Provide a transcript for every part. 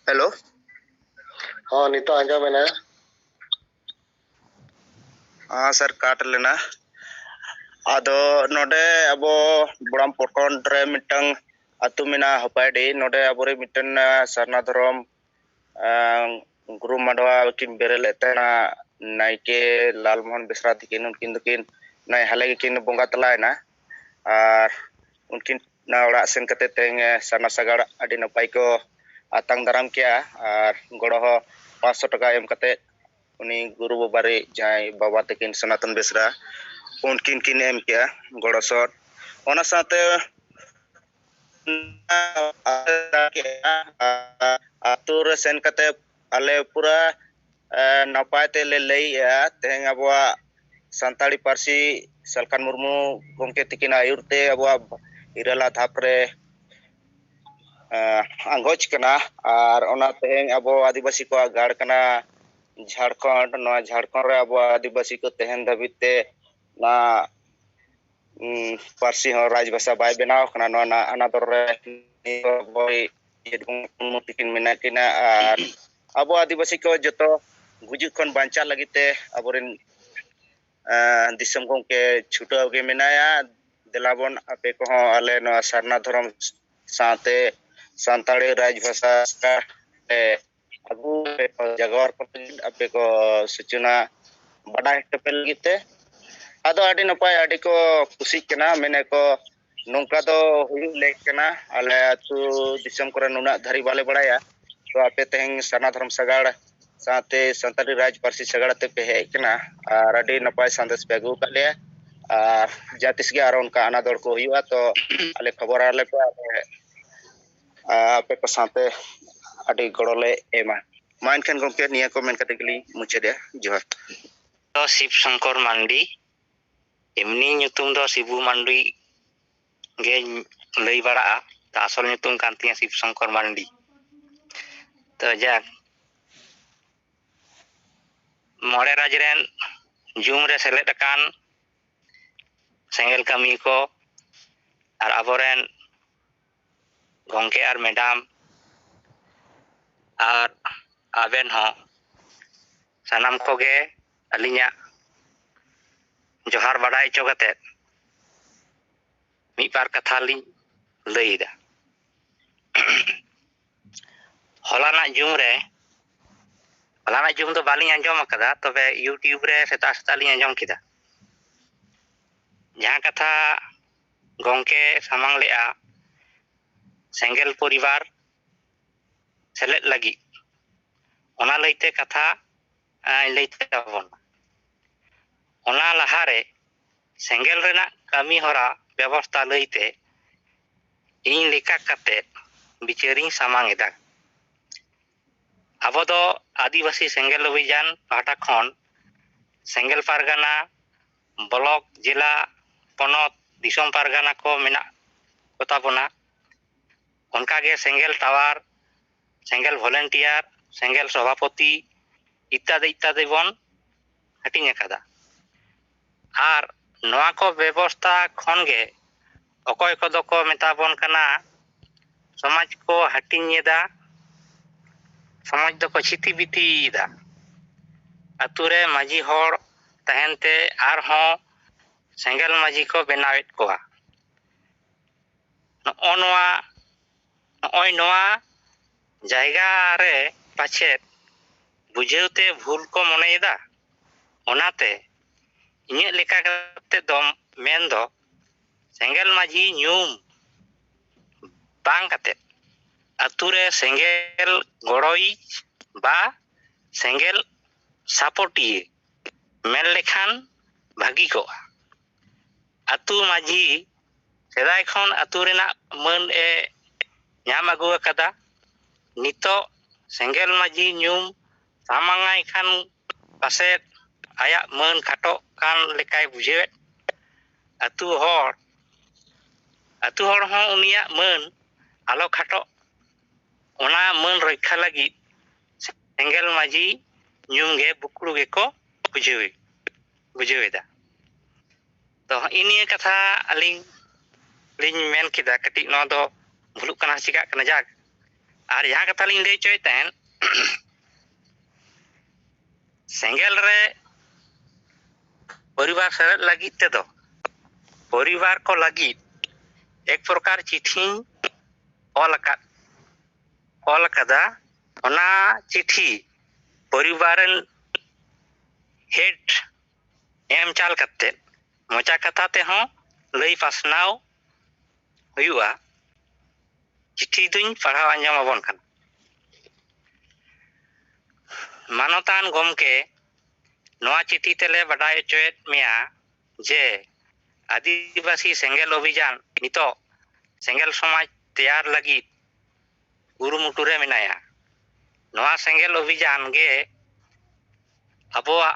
Hello हाँ नितो आंजम है हाँ सर काट लेना आदो नोडे अबो बड़ाम पटन रे मिटंग अतु मिना हपाडी नोडे अबोरे मिटन सरना धरम गुरु माडवा किन बेरेल एतना नाइके लालमोहन बेसरा थिकिन उनकिन दुकिन नाय हाले किन बोंगा तलायना आर उनकिन ना ओड़ा सेन कते तेंग सरना सगाड़ अडी नपाय को आतंग दाराम किया आर गड़ो 500 टका एम कते उनी गुरु बाबारे जाय बाबा तकिन सनातन बेसरा उनकिन किन एम किया गड़ो सट ओना साथे आतुर सेन कते आले पूरा नपाय ते ले लैया तेंग अबवा संताड़ी पारसी सलकान मुर्मू गोंके तकिन आयुरते अबवा इरला धापरे आंगोच कना और ओना तेंग अबो आदिवासी को गाड़ कना झारखंड नवा झारखंड रे अबो आदिवासी को तेहन धबिते ना पारसी हो राजभाषा बाय बनाव कना नवा अनादर रे बोय मुतिकिन मेना किना और अबो आदिवासी को जतो गुजु खन बांचा लगिते अबोरिन दिसम गोंके छुटाव गे मेनाया देलाबन आपे को आले नवा सरना धर्म साथे सांताड़ी राजभाषा अबू जगवर आपे को सूचना बड़ा कपेल गिते आदो आडी नपाय आडी को खुशी कना मेने को नौका दो हुई लेक कना आले अतु दिसम करे नुना धरी बाले बड़ाया तो आपे तेहंग सरना धर्म सगाड़ साथे संताड़ी राज पारसी सगाड़ ते पे हेज कना और आडी नपाय संदेश पे अगू काले और जातिस गे आर उनका अनादर को हुआ तो आले खबर आले पे आपे को साथे आडी गड़ोले एमा मान खान गोंके निया को मेन कते गली मुचेदे जोहार तो शिव शंकर मांडी एमनी nyutum do Sibu Mandi ge lay bara ta asol nyutum kan tiya Shiv Shankar Mandi to jak more rajren jum re selet akan sengel kami ko ar aboren gongke ar madam ar aben ho sanam ko ge alinya जोहार बड़ाई चोगते मी बार कथा लिंग लईदा हलाना जुम तो बाली आंजम कदा तबे YouTube रे सेता सेता लिंग आंजम किदा जहां कथा गोंके सामांग लेआ सेंगेल परिवार सेलेट लगी ओना लईते कथा लईते बन ओना लहारे सेंगेल रेना कमी होरा व्यवस्था लईते इन लेका कते बिचारिंग सामांग एदा अब दो आदिवासी सेंगेल अभियान पाटा खन सेंगेल पारगाना ब्लॉक जिला पनत दिसम पारगाना को मेना कोता बना उनका गे सेंगेल टावर सेंगेल वॉलंटियर सेंगेल सभापति इत्यादि इत्यादि बन हटिंग अकादा आर नवा को व्यवस्था खन गे अकोय को दको मेताबन कना समाज को हटिंगेदा समाज दको छिति बितिदा अतुरे माजी होर तहनते आर हो सेंगेल माजी को बनावेत कोआ नोय नोआ जायगा रे पाछे बुझेउते भूल को मनेदा ओनाते इnye लेका कते दम मेन दो सेंगेल माजी न्यूम बांग कते अतुरे सेंगेल गड़ोई बा सेंगेल सापोटी मेन लेखान भागी को अतु माजी सेदाय खन अतु रेना मन ए ᱧᱟᱢ ᱟᱹᱜᱩ ᱟᱠᱟᱫᱟ ᱱᱤᱛᱚᱜ ᱥᱮᱸᱜᱮᱞ ᱢᱟᱹᱡᱷᱤ ᱧᱩᱢ ᱥᱟᱢᱟᱝᱟᱭ ᱠᱷᱟᱱ ᱯᱟᱥᱮᱫ ᱟᱭᱟᱜ ᱢᱟᱹᱱ ᱠᱷᱟᱴᱚᱜ ᱠᱟᱱ ᱞᱮᱠᱟᱭ ᱵᱩᱡᱷᱟᱹᱣᱮᱫ ᱟᱛᱩ ᱦᱚᱲ ᱦᱚᱸ ᱩᱱᱤᱭᱟᱜ ᱢᱟᱹᱱ ᱟᱞᱚ ᱠᱷᱟᱴᱚᱜ ᱚᱱᱟ ᱢᱟᱹᱱ ᱨᱚᱠᱷᱟ ᱞᱟᱹᱜᱤᱫ ᱥᱮᱸᱜᱮᱞ ᱢᱟᱹᱡᱷᱤ ᱧᱩᱢ ᱜᱮ ᱵᱩᱠᱲᱩ ᱜᱮᱠᱚ ᱵᱩᱡᱷᱟᱹᱣᱮᱫᱟ ᱛᱚ ᱤᱱᱤᱭᱟᱹ ᱠᱟᱛᱷᱟ ᱟᱹᱞᱤᱧ ᱢᱮᱱ ᱠᱮᱫᱟ ᱠᱟᱹᱴᱤᱡ ᱱᱚᱣᱟ ᱫᱚ भूलुक कना चिका कना जाग ᱟᱨ ᱡᱟᱦᱟᱸ ᱠᱟᱛᱷᱟ ᱞᱤᱧ ᱞᱟᱹᱭ ᱦᱚᱪᱚᱭᱮᱫ ᱛᱟᱦᱮᱱ ᱥᱮᱸᱜᱮᱞ ᱨᱮ ᱯᱚᱨᱤᱵᱟᱨ ᱥᱮᱞᱮᱫ ᱞᱟᱹᱜᱤᱫ ᱛᱮᱫᱚ ᱯᱚᱨᱤᱵᱟर को लगी एक प्रकार चिट्ठी ऑल कदा ओना चिट्ठी परिवार हेड एम चाल कते मोचा कथा ते हो लई पासनाव हुआ चिट्ठी दुñ पढ़ाव आंजम आबोन खान मानवतान गमके नोआ चिट्ठी तेले बडाय चोयत मिया जे आदिवासी सेंगेल अभियान नितो सेंगेल समाज तैयार लगी गुरुमुटुरे मिनाया नोआ सेंगेल अभियान गे अबोआ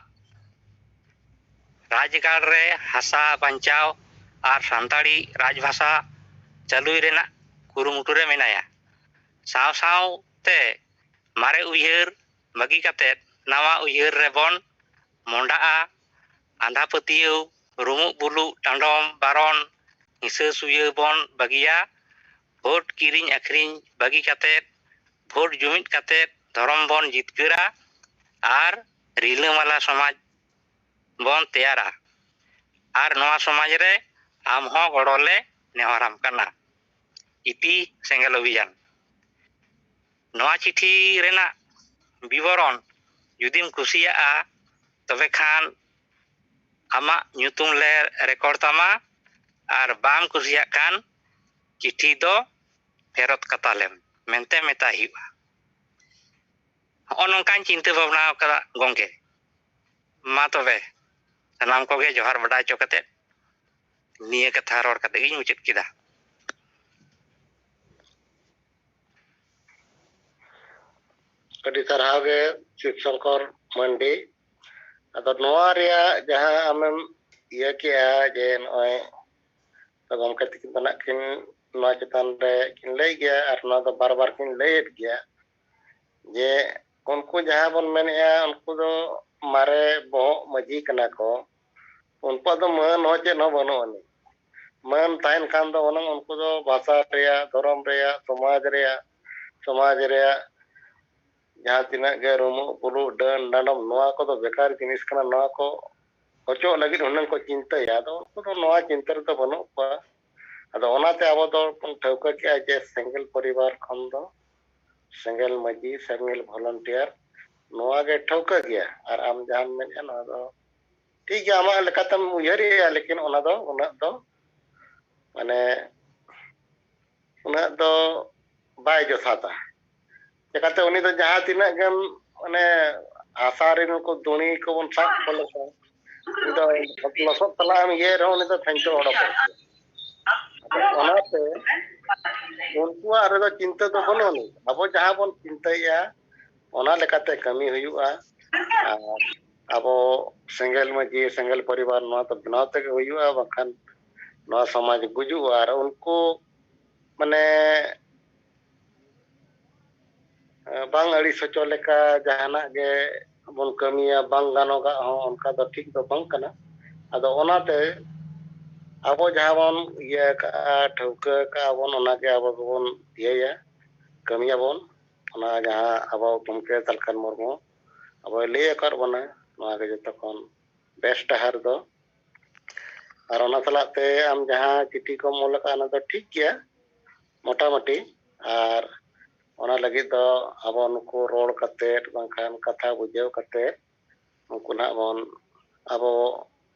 राजगार रे हासा बंचाव और सांताड़ी राजभाषा चालुई रेना गुरुमुटुरे मिनाया साव साव ते मारे उयहर बगी कते नवा उयहर रेबन मोंडा आंधा पतियो रुमु बुलु टांडम बारन हिंसा सुये बन बगिया भोट किरिंग अखरिंग बगी कते भोट जुमित कते धर्म बन जितकरा और रिलामाला समाज बन तैयारा और नवा समाज रे आम हो गड़ोले नेहराम कना इति सेंगेल अभियान नवा चिट्ठी रेना विवरण जुदिम कुसिया तबे खान आमा ᱧᱩᱛᱩᱢ ले रेकॉर्ड तमा और बाम कुसिया कान चिट्ठी दो फेरत कतालेम मेनते मेता हिबा नोंकान चिंता भावना कदा गंगे मा तबे सनाम कोगे जोहार बडाय चो कते निये कथा रोड कते गिन मुचित किदा कड़ी तरह के शिवशंकर मंडी अदो नोआ रिया जहां आमेम इया किया जे नय तो गमके तिकिन बना किन नोआ चेतन रे किन लई गया और नोआ तो बार बार किन लईत गया जे उनको जहां बन मेनेया उनको दो मारे बो मजी कना को उनको दो मन हो चे न बनो अनि मन ताइन खान दो उनको दो भाषा रिया धर्म रिया समाज रिया जहाँ तिना गे रुमु पुलु डन डांडम नोआ को तो बेकार जिनिस कना नोआ को ओचो लगी हुनन को चिंता या तो उनको तो नोआ चिंता तो बनो पा अदो ओनाते आबो तो ठौका के जे सिंगल परिवार खन दो सिंगल मजी सिंगल वॉलंटियर नोआ गे ठौका गया और आम जान में ना दो ठीक है आमा लेकातम उयहरिया लेकिन ओना दो माने उना दो बाय जोसाता चकाते उनी तो जहां तिना गम माने आसारिन को दुनी को बन साक बोले तो लसत तला हम ये रहो नहीं तो फेंचो ओडो ओनाते उनको आरे तो चिंता तो बनो नहीं अब जहां बन चिंताया ओना लेकाते कमी हुआ अब सिंगल मजी सिंगल परिवार ना तो बनाते हुआ बखान ना समाज गुजु और उनको माने बांग अड़ी सचो लेका जहाना गे बन कमिया बांग गानोगा हो उनका तो ठीक तो बांग कना अदो ओनाते अब जहां बन ये का ठौका का बन ओना के अब बन ये कमिया बन ओना जहां अब तुमके तलकन मुर्मू अब ले कर बना नोआ के जतो कोन बेस्ट हर दो और ओना तलाते आम जहां चिट्ठी को मोल का ना तो ठीक गया मोटामोटी और ओना लगी दो अब उनको रोड कते बांखान कथा बुझाव कते उनको ना बन अब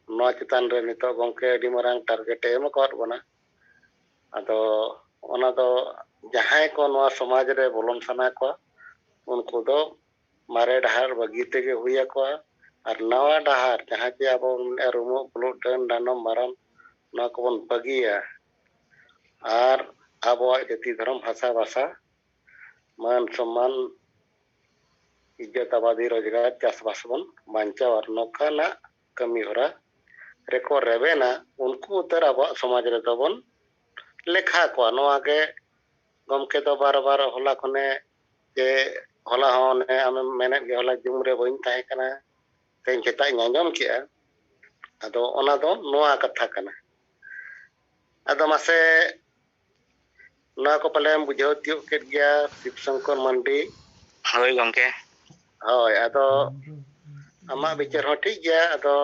नोआ चितान रे नितो गंके अडी मारांग टारगेट एम कर बना अदो ओना दो जहां को नोआ समाज रे बोलन सना को उनको दो मारे डहार बगीते के हुआ को और नवा डहार जहां जे अब रुमो पुलु डन डानम मारम ना को बन बगिया और अब जाति धर्म भाषा मान सम्मान इज्जत आबादी रोजगार चाषबास बन बांचा और नौकाना कमी होरा रेको रेबेना उनको उतर अब समाज रे तो बन लेखा को नोआ के गमके तो बार बार होला खने जे होला होने आम मेने गे होला जुम रे बइन ताहे कना तेन केता आंजम के अदो ओना दो नोआ कथा कना अदो मासे ना को पलेम बुझाव तियो केट गया शिव शंकर मंडी होय गंके होय आदो आमा बिचार हो ठीक गया आदो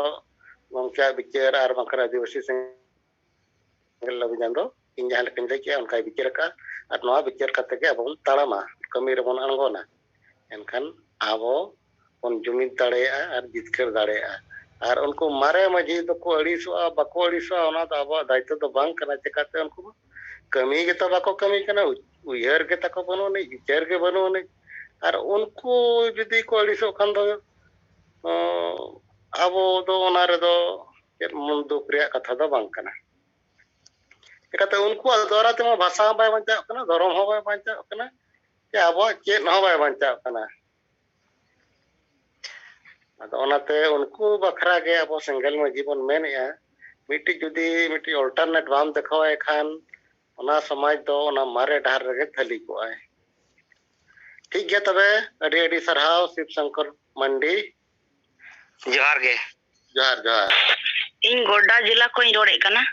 गंके बिचार आर बंकर आदिवासी सेंगेल अभियान दो इन जहां लेकिन दे के उनका बिचार का आर नवा बिचार करते के अब ताड़ामा कमी रबन अनगोना एनखान आबो उन जुमिद दाड़ेया आर जितकर दाड़ेया आर उनको मारे मजी तो को अड़ीसोआ बाको अड़ीसोआ ओना तो अब दायित्व तो बांग कना चिकाते उनको कमी के तो बाको कमी कना उयहर के तको बनो ने विचार के बनो ने आर उनको जदी को अड़ीसो खान दो अब दो ओना रे दो मन दुख रे कथा दो बांग कना चिकाते उनको द्वारा ते भाषा बाय बंचा कना धर्म हो बाय बंचा कना के अब चेत हो बाय बंचा कना आदो ओनाते उनको बखरा के अब सेंगेल में जीवन मेनेया मिट्टी जुदी मिट्टी अल्टरनेट बाम देखावे खान ओना समाज दो ओना मारे डार रे थली को आए ठीक गया तबे अडी अडी सरहाव शिव शंकर मंडी जोहार गे जोहार जोहार इन गोड्डा जिला को रोड़े कना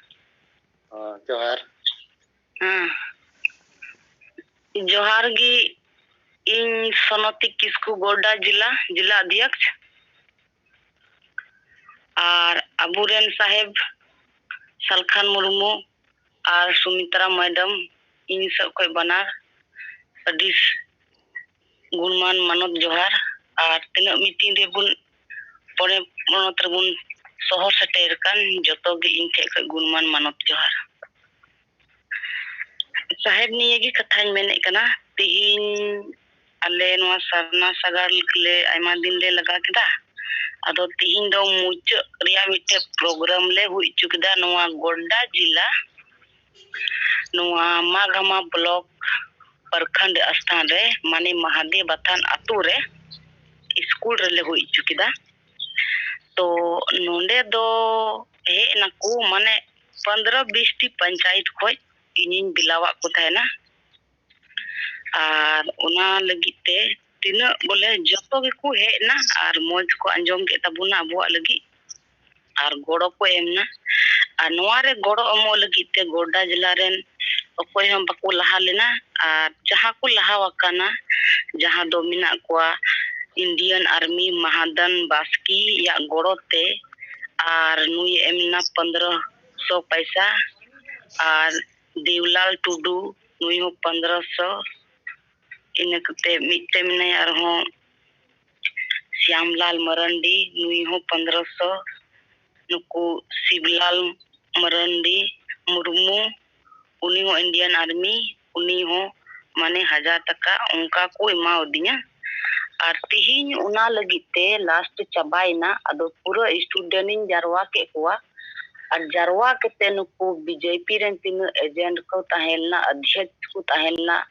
जोहार जोहार गी इन सोनोती किस्कू गोड्डा जिला अध्यक्ष और अबुरेन साहेब सलखान मुर्मू और सुमित्रा मैडम इन सब कोई बना अडी गुणमान मानत जोहार और तीना मीटिंग रे बुन पड़े मनोतर बुन शहर सेटेर कान जतो गे इन ठे गुणमान मानत जोहार साहेब निये गी कथाñ मेने कना तिहिन आले नवा सरना सगार ले आयमा दिन ले लगा केदा आदो तिहिन दो मुच रिया मिटे प्रोग्राम ले हुई चुकदा नवा गोड्डा जिला नवा मागमा ब्लॉक प्रखंड स्थान रे माने महादेव बथान अतु रे स्कूल रे ले हुई चुकदा तो नोंडे दो हे नकू माने 15-20 टी पंचायत खोज इनिन बिलावा को थायना और उना लगिते तीना बोले जतो के को हेना और मौज को अंजम के तबुना अबुआ लगी और गोड़ो को एमना और नोआ रे गोड़ो अमो लगिते गोड्डा जिला रेन अकोय हम बको लहा लेना और जहां को लहा वकाना जहां दो मिना कोआ इंडियन आर्मी महादन बास्की या गोड़ोते और नुई एमना 1500 पैसा और देवलाल टुडू नुई हो 1500 इनकते मिटे मिने और हो श्यामलाल मरंडी नुई हो 1500 नुकु शिवलाल मरंडी मुर्मू उनी हो इंडियन आर्मी उनी हो माने 1000 टका उनका को एमा दिया और तिहिन उना लगिते लास्ट चबाइना अदो पूरा स्टूडेंट इन जारवा के कोआ और जारवा के नुकु बीजेपी रेन तीन एजेंट को ताहेलना अध्यक्ष को ताहेलना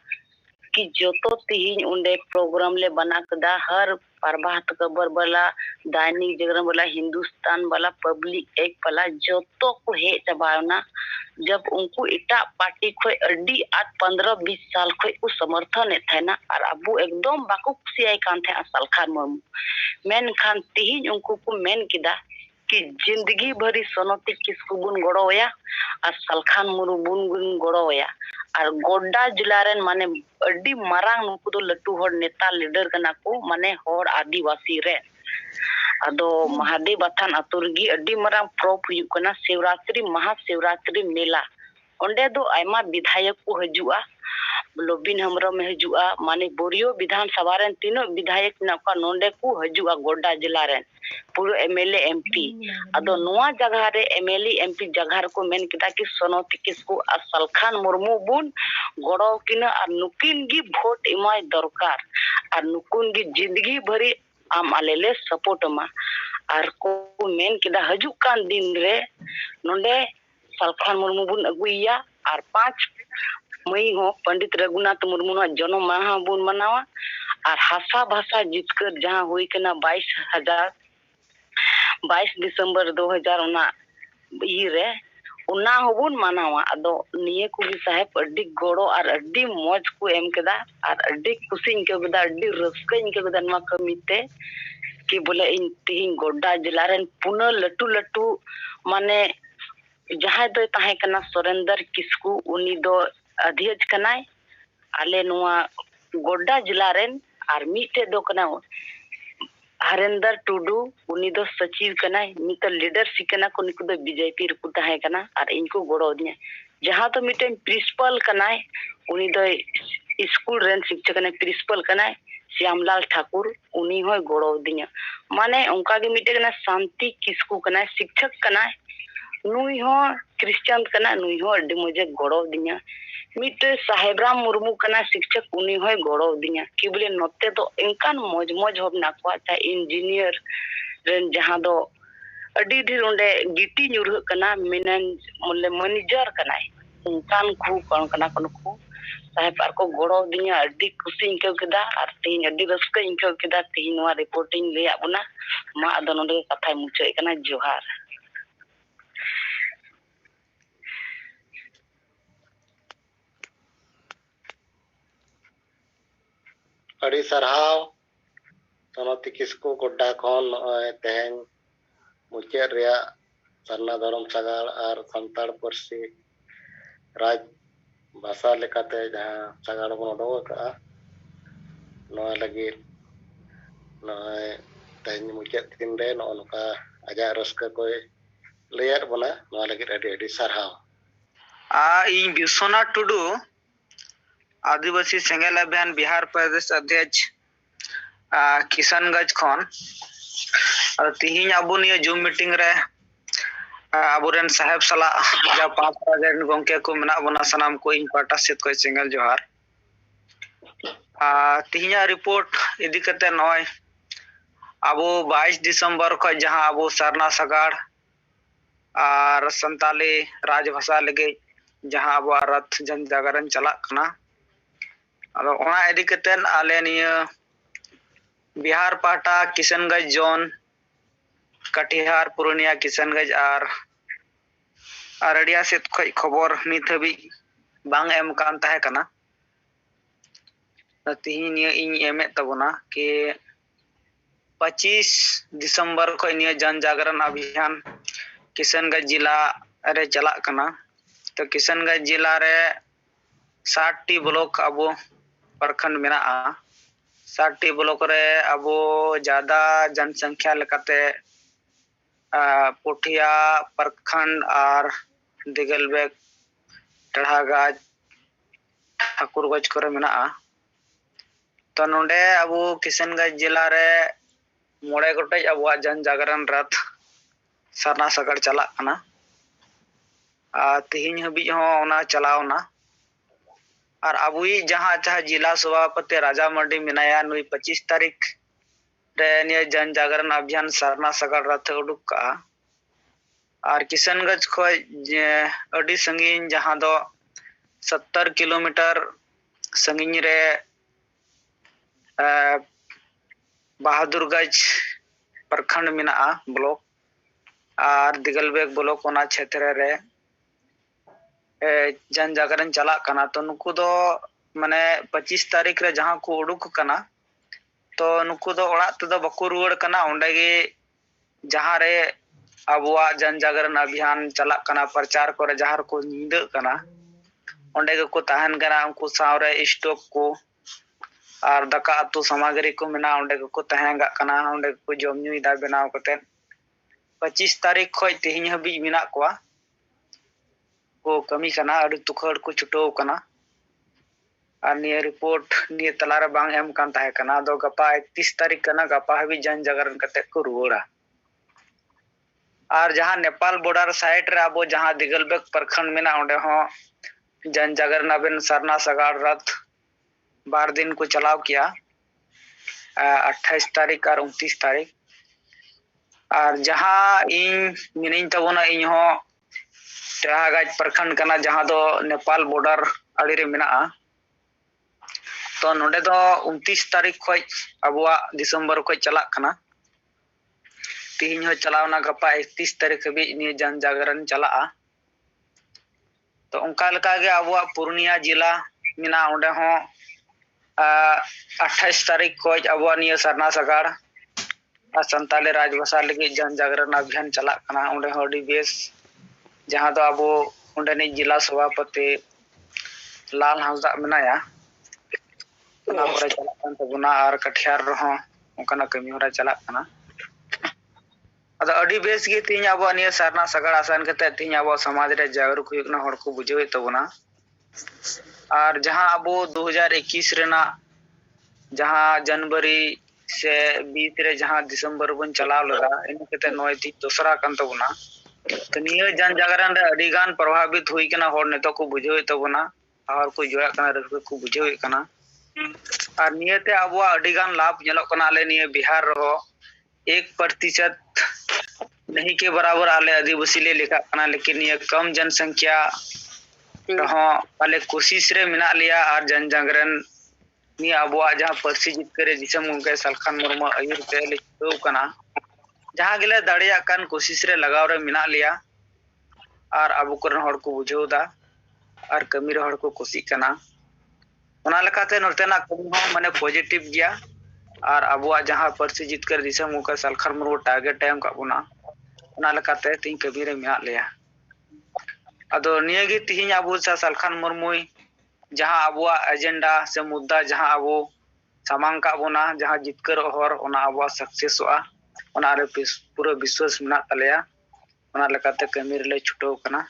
कि जोतो तिहिन उंडे प्रोग्राम ले बना कदा हर प्रभात खबर वाला दैनिक जागरण वाला हिंदुस्तान वाला पब्लिक एक वाला जोतो को हे चबावना जब उनको इटा पार्टी को अड्डी 8-15-20 साल को उ समर्थन थे ना और अबू एकदम बाको खुशी आई कान थे सलखान मुर्मू मेन खान तिहिन उनको को मेन किदा कि जिंदगी भरी सोनोती किसको बुन गड़ोया और सलखान मुर्मू बुन गड़ोया और गोड्डा जिला रेन माने अड्डी मारांग नुकु दो लट्टू हर नेता लीडर कना को माने हर आदिवासी रे अदो महादेव बथान अतुरगी अड्डी मारांग प्रोप हुयु कना शिवरात्रि महाशिवरात्रि मेला ओंडे दो आयमा विधायक को हजुआ लोबिन हमरो में हजुआ माने बोरियो विधान सभा रेन तीनो विधायक ना का नोंडे को हजुआ गोड्डा जिला रेन पूरा एमएलए एमपी अदो नोआ जगह रे एमएलए एमपी जगह को मेन किदा कि सोनोती किसको सलखान मुर्मू बुन गड़ो किना और नुकिन गी वोट इमाय दरकार और नुकुन गी जिंदगी भरी आम आलेले सपोर्ट मा और को मेन किदा हजु कान दिन रे नोंडे सलखान मुर्मू बुन अगुइया और 5 मई हो पंडित रघुनाथ मुर्मू ना जन्म माह बुन मनावा और हासा भाषा जितकर जहां हुई कना 22 दिसंबर 2000 उना रे उना होबुन मनावा अदो निये को भी साहेब अड्डी गोड़ो और अड्डी मौज को एम केदा और अड्डी खुशी के केदा अड्डी रस्का के केदा नमा कमिते कि बोले इन तिहिन गोड्डा जिला रेन पुना लट्टू लट्टू माने जहां दो ताहे कना सुरेंद्र किस्कू उनी दो अध्यक्ष कनाय आले नोआ गोड्डा जिला रेन आर मीटे दो कना हरेंद्र टुडू उनी दो सचिव कनाय मित लीडरशिप कना को निकु दो बीजेपी रकु ताहे कना आर इनको गोड़ो दिया जहां तो मिटे प्रिंसिपल कनाय उनी दो स्कूल रेन शिक्षक कनाय प्रिंसिपल कनाय श्यामलाल ठाकुर उनी हो गोड़ो दिया माने उनका के मिटे कना शांति किसकु कनाय शिक्षक कनाय नुई हो क्रिश्चियन कना नुई हो अड्डी मुझे गोड़ो दिया मिटे साहेबराम मुर्मू कना शिक्षक उनी हो गोड़ो दिया कि बोले नोते तो इनकान मौज मौज होब ना को ता इंजीनियर रेन जहां दो अड्डी ढेर ओंडे गिटी ᱧᱩᱨᱦᱟᱹᱜ कना मैनेजर कना उनकान खु कौन कना को साहेब आर को गोड़ो दिया अड्डी खुशी इंको केदा आर तीन अड्डी रस्क इंको केदा तीन नोआ रिपोर्टिंग ले आबुना मा अदो नोडे कथा मुचे कना जोहार अड़ी सरहाव सोनती किसको गोड्डा खन तेहन मुचाद रिया सरना धर्म सगाड़ और संताड़ पार्सी राज भाषा लेकाते जहां सगाड़ बन उडोक नोआ लगी नोय तेहन मुचाद दिन रे नोका आजा रस्का कोई लेयर बना नोआ लगी अड़ी सरहाव इन विश्वनाथ टुडू आदिवासी सेंगेल अभियान बिहार प्रदेश अध्यक्ष किशनगंज खन तिहिन अबो निया जूम मीटिंग रे अबोरेन साहेब सला जा पांच राजन गोंके को मेना बना सनाम को इन पाटा सेत को सेंगेल जोहार तिहिन रिपोर्ट इदी कते नय अबो 22 दिसंबर को जहां अबो सरना सगाड़ और संताली राजभाषा लगे जहां अबो रथ जन जागरण चला कना अदो ओना इदी कतेन आले निया बिहार पाटा किशनगंज जोन कटिहार पुरुनिया किशनगंज और अरडिया सेत खय खबर नित हबी बांग एम कान ताहे कना तिहिन निया इन एमे तबना कि 25 दिसंबर को निया जन जागरण अभियान किशनगंज जिला रे चला कना तो किशनगंज जिला रे 60 टी ब्लॉक अबो प्रखंड मेना 60 टी ब्लॉक रे अबो ज्यादा जनसंख्या लेकाते पुठिया प्रखंड और दिगलबेग टढ़ागाज ठाकुरगंज करे मेना तो नोडे अबो किशनगंज जिला रे मोड़े गोटे अबो जन जागरण रथ सरना सगड़ चला कना तिहिन हबी हो ओना चलावना और अबुई जहां चाहे जिला सभापति राजा मंडी मिनाया नुई 25 तारीख रे निया जन जागरण अभियान सरना सगड़ रथ उडुक का और किशनगंज खो अडी संगीन जहां दो 70 किलोमीटर संगीन रे बहादुरगंज प्रखंड मिना ब्लॉक और दिगलबेग ब्लॉक ओना क्षेत्र रे जन जागरण चला कना तो नुकु दो माने 25 तारीख रे जहां को उडुक कना तो नुकु दो ओड़ा ते बको रुवड़ कना ओंडे गे जहां रे अबुआ जन जागरण अभियान चला कना प्रचार करे जहां को नींद कना ओंडे गे को ताहन कना उनको सावरे स्टॉक को और दका अतु सामग्री को मेना ओंडे को ताहेंगा कना ओंडे को जमन्यू दा बनाव कते 25 तारीख खय तिहिन हबी मिना कोआ को कमी कना अडु तुखड़ को छुटो कना और निया रिपोर्ट निया तलारे बांग एम कान ताहे कना दो गपा 31 तारीख कना गपा हबी जन जागरण कते को रुवड़ा और जहां नेपाल बॉर्डर साइड रे अबो जहां दिगलबेग प्रखंड मेना ओंडे हो जन जागरण अभियान सरना सगाड़ रथ 12 दिन को चलाव किया 28 तारीख और 29 तारीख और जहां इन मिनिन तबोना इन हो टहागाज प्रखंड कना जहां दो नेपाल बॉर्डर आड़ी रे मेना तो नोडे दो 29 तारीख खय अबुआ दिसंबर खय चला कना तिहिन हो चलावना गपा 31 तारीख हबी नि जन जागरण चला तो उनका लका गे अबुआ पूर्णिया जिला मेना ओंडे हो 28 तारीख खय अबुआ निया सरना सगाड़ संताली राजभाषा लगी जन जागरण अभियान चला कना ओंडे हो डी बेस जहां दो अबो ओंडे नि जिला सभापति लाल हांसदा मेनाया ᱚᱱᱟ ᱠᱚᱨᱮ ᱪᱟᱞᱟᱜ ᱠᱟᱱ ᱛᱟᱵᱚᱱᱟ ᱟᱨ ᱠᱟᱴᱷᱤᱭᱟᱨ ᱨᱮᱦᱚᱸ ᱚᱱᱠᱟᱱᱟᱜ ᱠᱟᱹᱢᱤ ᱦᱚᱨᱟ ᱪᱟᱞᱟᱜ ᱠᱟᱱᱟ ᱟᱫᱚ ᱟᱹᱰᱤ ᱵᱮᱥ ᱜᱮ ᱛᱤᱦᱤᱧ ᱟᱵᱚᱣᱟᱜ ᱱᱤᱭᱟᱹ ᱥᱟᱨᱱᱟ ᱥᱟᱜᱟᱲ ᱟᱥᱟᱱ ᱠᱟᱛᱮ ᱛᱤᱦᱤᱧ ᱟᱵᱚᱣᱟᱜ ᱥᱚᱢᱟᱡᱽ ᱨᱮ ᱡᱟᱜᱨᱩᱠ ᱦᱩᱭᱩᱜ ᱠᱟᱱᱟ ᱦᱚᱲ ᱠᱚ ᱵᱩᱡᱷᱟᱹᱣᱮᱫ ᱛᱟᱵᱚᱱᱟ ᱟᱨ ᱡᱟᱦᱟᱸ ᱟᱵᱚ 2021 ᱨᱮᱱᱟᱜ ᱡᱟᱦᱟᱸ ᱡᱟᱱᱩᱣᱟᱨᱤ से 20 रे जहां दिसंबर बन चलाव लगा इन कते नय ती दोसरा कान तबना तो निया जन जागरण रे अडी गान प्रभावित हुई कना होर नेतो को बुझेउ तबना और को जोया कना रखो को बुझेउ कना और नियते अबवा अडी गान लाभ नेलो कना ले निया बिहार रहो 1% नहीं के बराबर आले आदिवासी ले लिखा कना लेकिन ये कम जनसंख्या रहो वाले कोशिश रे मिना लिया और जन जागरण नि अबवा जहां परसी जितकरे दिसम उनके सलखान मुर्मू अयुर ते ले तो कना जहां गेले दाड़िया कान कोशिश रे लगाव रे मिना लिया और अबु करन हड़ को बुझौदा और कमी रे हड़ को खुशी कना ओना लकाते नोतेना कमी हो माने पॉजिटिव गया और अबवा जहां परसी जितकर दिसम उनके सलखान मुर्मू टारगेट टाइम का बुना ओना लकाते तीन कमी रे मिना लिया अदो नियगे तिहिन अबु सा सलखान मुर्मू जहां अबवा एजेंडा से मुद्दा जहां अबो सामांग का बोना जहां जितकर हर ओना अबवा सक्सेस होआ ओना रे पूरा विश्वास मिना तलेया ओना लकाते कमी रे छुटो कना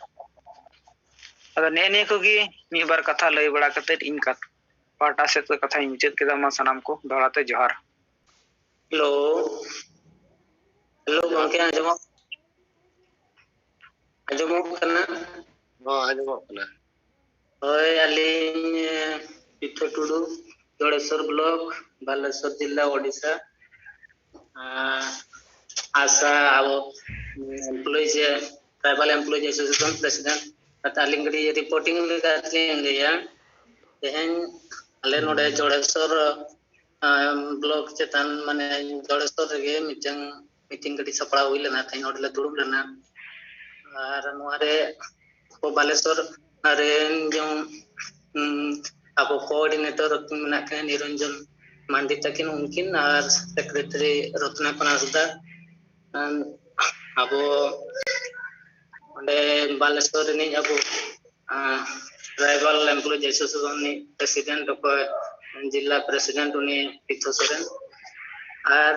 अगर ने कोगी मी बार कथा लई बड़ा कते इन का पाटा से तो कथा मुचाद केदा मा सनाम को दौड़ाते जोहार हेलो हेलो गंके आजमो कना आजमो कना होय अलिन पिथो टुडू जोड़ेश्वर ब्लॉक बालेश्वर जिला ओडिशा आशा अब employees tribal employees association president तालिंगड़ी रिपोर्टिंग लेया तेहन अले नोडे जोड़ेश्वर ब्लॉक चेतन माने जोड़ेश्वर रे मीटिंग गडी सपड़ा हुई लेना थई नोडले दुरुब लेना और नोरे को बालेश्वर रे जो अब कोऑर्डिनेटर मेना के निरंजन मांडी तकिन उनकिन और सेक्रेटरी रत्नाकरण हांसदा अब ओंडे बालेश्वर नि अब ट्राइबल एम्प्लॉइज एसोसिएशन नि प्रेसिडेंट को जिला प्रेसिडेंट उनी पिथो सोरेन और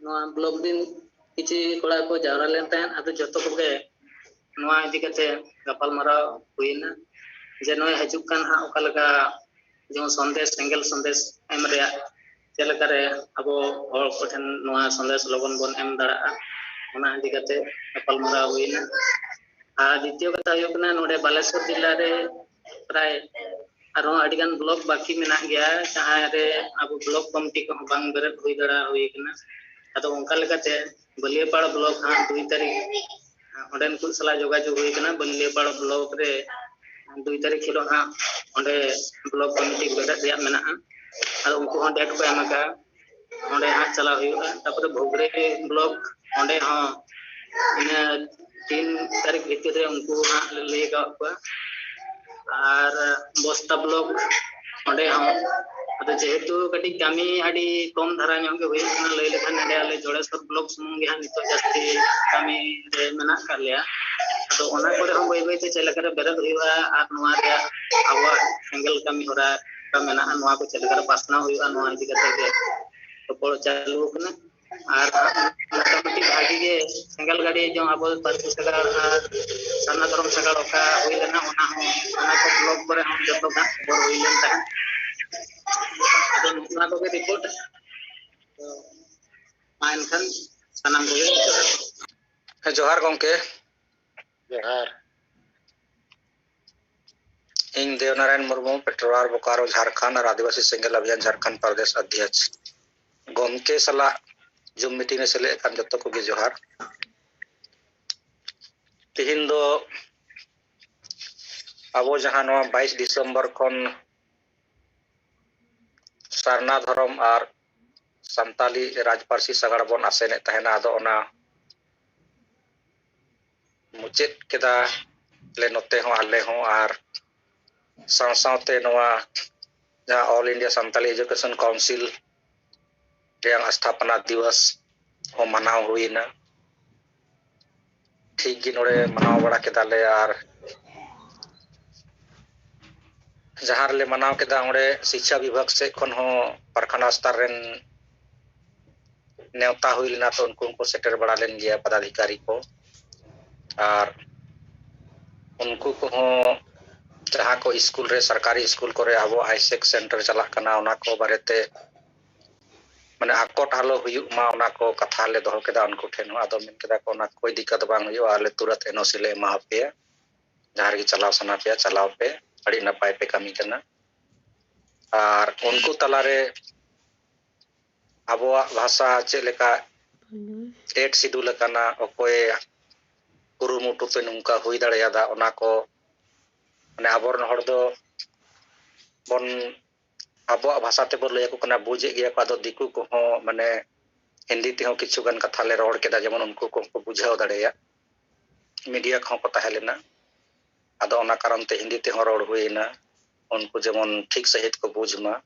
नोआ ब्लॉक दिन किछि कोड़ा को जावरा लेन तहन अदो जतो कोगे नोआ इदि कते गपाल मारा हुइना जे नोय हजुक कान हा ओका लगा जो संदेश सेंगल संदेश एम रे चलकारे अब और कोठन नोआ संदेश लगन बन एम दड़ा ओना इदि कते गपाल मारा हुइना आ द्वितीय कथा हुयकना नोडे बालेश्वर जिल्ला रे प्राय आरो अडिगान ब्लॉक बाकी मेना गया जहां रे अब ब्लॉक कमिटी को बांग बेरे हुई दड़ा हुइकना अदो ओंका लेकाते बलियापाड़ ब्लॉक हा 2 तारीख ओंडेन कुल सला जोगाजोग हुइकना बलियापाड़ ब्लॉक रे 2 तारीख हिलो हा ओंडे ब्लॉक कमिटी बेरे रिया मेना और उनको हा डेट को एमका ओंडे हा चला हुइगा तापर भोगरे ब्लॉक ओंडे हा इन 3 तारीख भीतर रे उनको हा लेगा और बस्ता ब्लॉक ओंडे हा अदो जेहेतु कटी कमी आडी कम धारा ᱧᱚᱜ ᱜᱮ ᱦᱩᱭ ᱠᱟᱱᱟ ᱞᱟᱹᱭ ᱞᱮᱠᱷᱟᱱ ᱱᱮᱰᱮ ᱟᱞᱮ ᱡᱚᱲᱮᱥᱚᱨ ᱵᱞᱚᱠ ᱥᱩᱢᱩᱝ ᱜᱮ ᱦᱟᱸᱜ ᱱᱤᱛᱚᱜ ᱡᱟᱹᱥᱛᱤ ᱠᱟᱹᱢᱤ ᱨᱮ ᱢᱮᱱᱟᱜ ᱟᱠᱟᱫ ᱞᱮᱭᱟ ᱟᱫᱚ ᱚᱱᱟ ᱠᱚᱨᱮ ᱦᱚᱸ ᱵᱟᱹᱭ ᱵᱟᱹᱭᱛᱮ ᱪᱮᱫ ᱞᱮᱠᱟᱨᱮ ᱵᱮᱨᱮᱫ ᱦᱩᱭᱩᱜᱼᱟ ᱟᱨ ᱱᱚᱣᱟ ᱨᱮᱭᱟᱜ ᱟᱵᱚᱣᱟᱜ ᱥᱮᱸᱜᱮᱞ ᱠᱟᱹᱢᱤ ᱦᱚᱨᱟ ᱢᱮᱱᱟᱜᱼᱟ ᱱᱚᱣᱟ ᱠᱚ ᱪᱮᱫ ᱞᱮᱠᱟᱨᱮ ᱯᱟᱥᱱᱟᱣ ᱦᱩᱭᱩᱜᱼᱟ ᱱᱚᱣᱟ ᱤᱫᱤ ᱠᱟᱛᱮ ᱜᱮ ᱨᱚᱯᱚᱲ ᱪᱟᱹᱞᱩ ᱟᱠᱟᱱᱟ ᱟᱨ मोटामुटी भागी गे सेंगल गाड़ी जो अब पार्टी सगाड़ और सारना धर्म सगाड़ ओका हुई लेना ओना को ब्लॉक करे हम जतो का खबर हुई लेन ता अदो नुना को रिपोर्ट तो मानखन सनाम को जोहार गंके जोहार इन देवनारायण मुर्मू पेट्रोल बोकारो झारखंड और आदिवासी सेंगल अभियान झारखंड प्रदेश अध्यक्ष गंके सला जो मीटिंग से ले कान जतो को गे जोहार तिहिन दो अबो जहां 22 दिसंबर खन सारना धर्म और संताली राजपारसी सगाड़ बन आसेने तहना आदो ओना मुचेद केदा ले नोते हो आले हो और सावते नोआ जहां all India Santali education council रेंग स्थापना दिवस हो मनाव हुईना ठीक गी नोड़े मनाव बड़ा केदाले और जहाँ ले मनाव केदा ओंडे शिक्षा विभाग से खन हो परखंड स्तर रेन नेवता हुई लेना तो उनको सेटर बड़ा लेन गया पदाधिकारी को और उनको को जहाँ को स्कूल रे सरकारी स्कूल को रे अब आईसेक सेंटर चला कना उना को बारेते माने आकोट हालो हुयु मा उना को कथा ले दोहो केदा उनको ठेन आदो मिन केदा को ना कोई दिक्कत बांग हुयु आले तुरंत एनओसी ले मा पे जहाँ रे चलाव सना पे चलाव पे अड़ी नपाय पे कमी करना और उनको तलारे अबोआ भाषा चेलेका एट शिड्यूल करना ओकोए कुरुमुटु पे नुंका हुई दाड़ेयादा ओना को माने आबोरन हर दो बन अबोआ भाषा ते बोल को कना बुझे गया को आदो दिकु को हो माने हिंदी ते हो किछु गन कथा ले रोड केदा जेमन उनको को बुझाव दाड़ेया मीडिया को को ताहेलेना आदो ओना कारण ते हिंदी ते हो रोड हुईना उनको जेमन ठीक सहित को बुझमा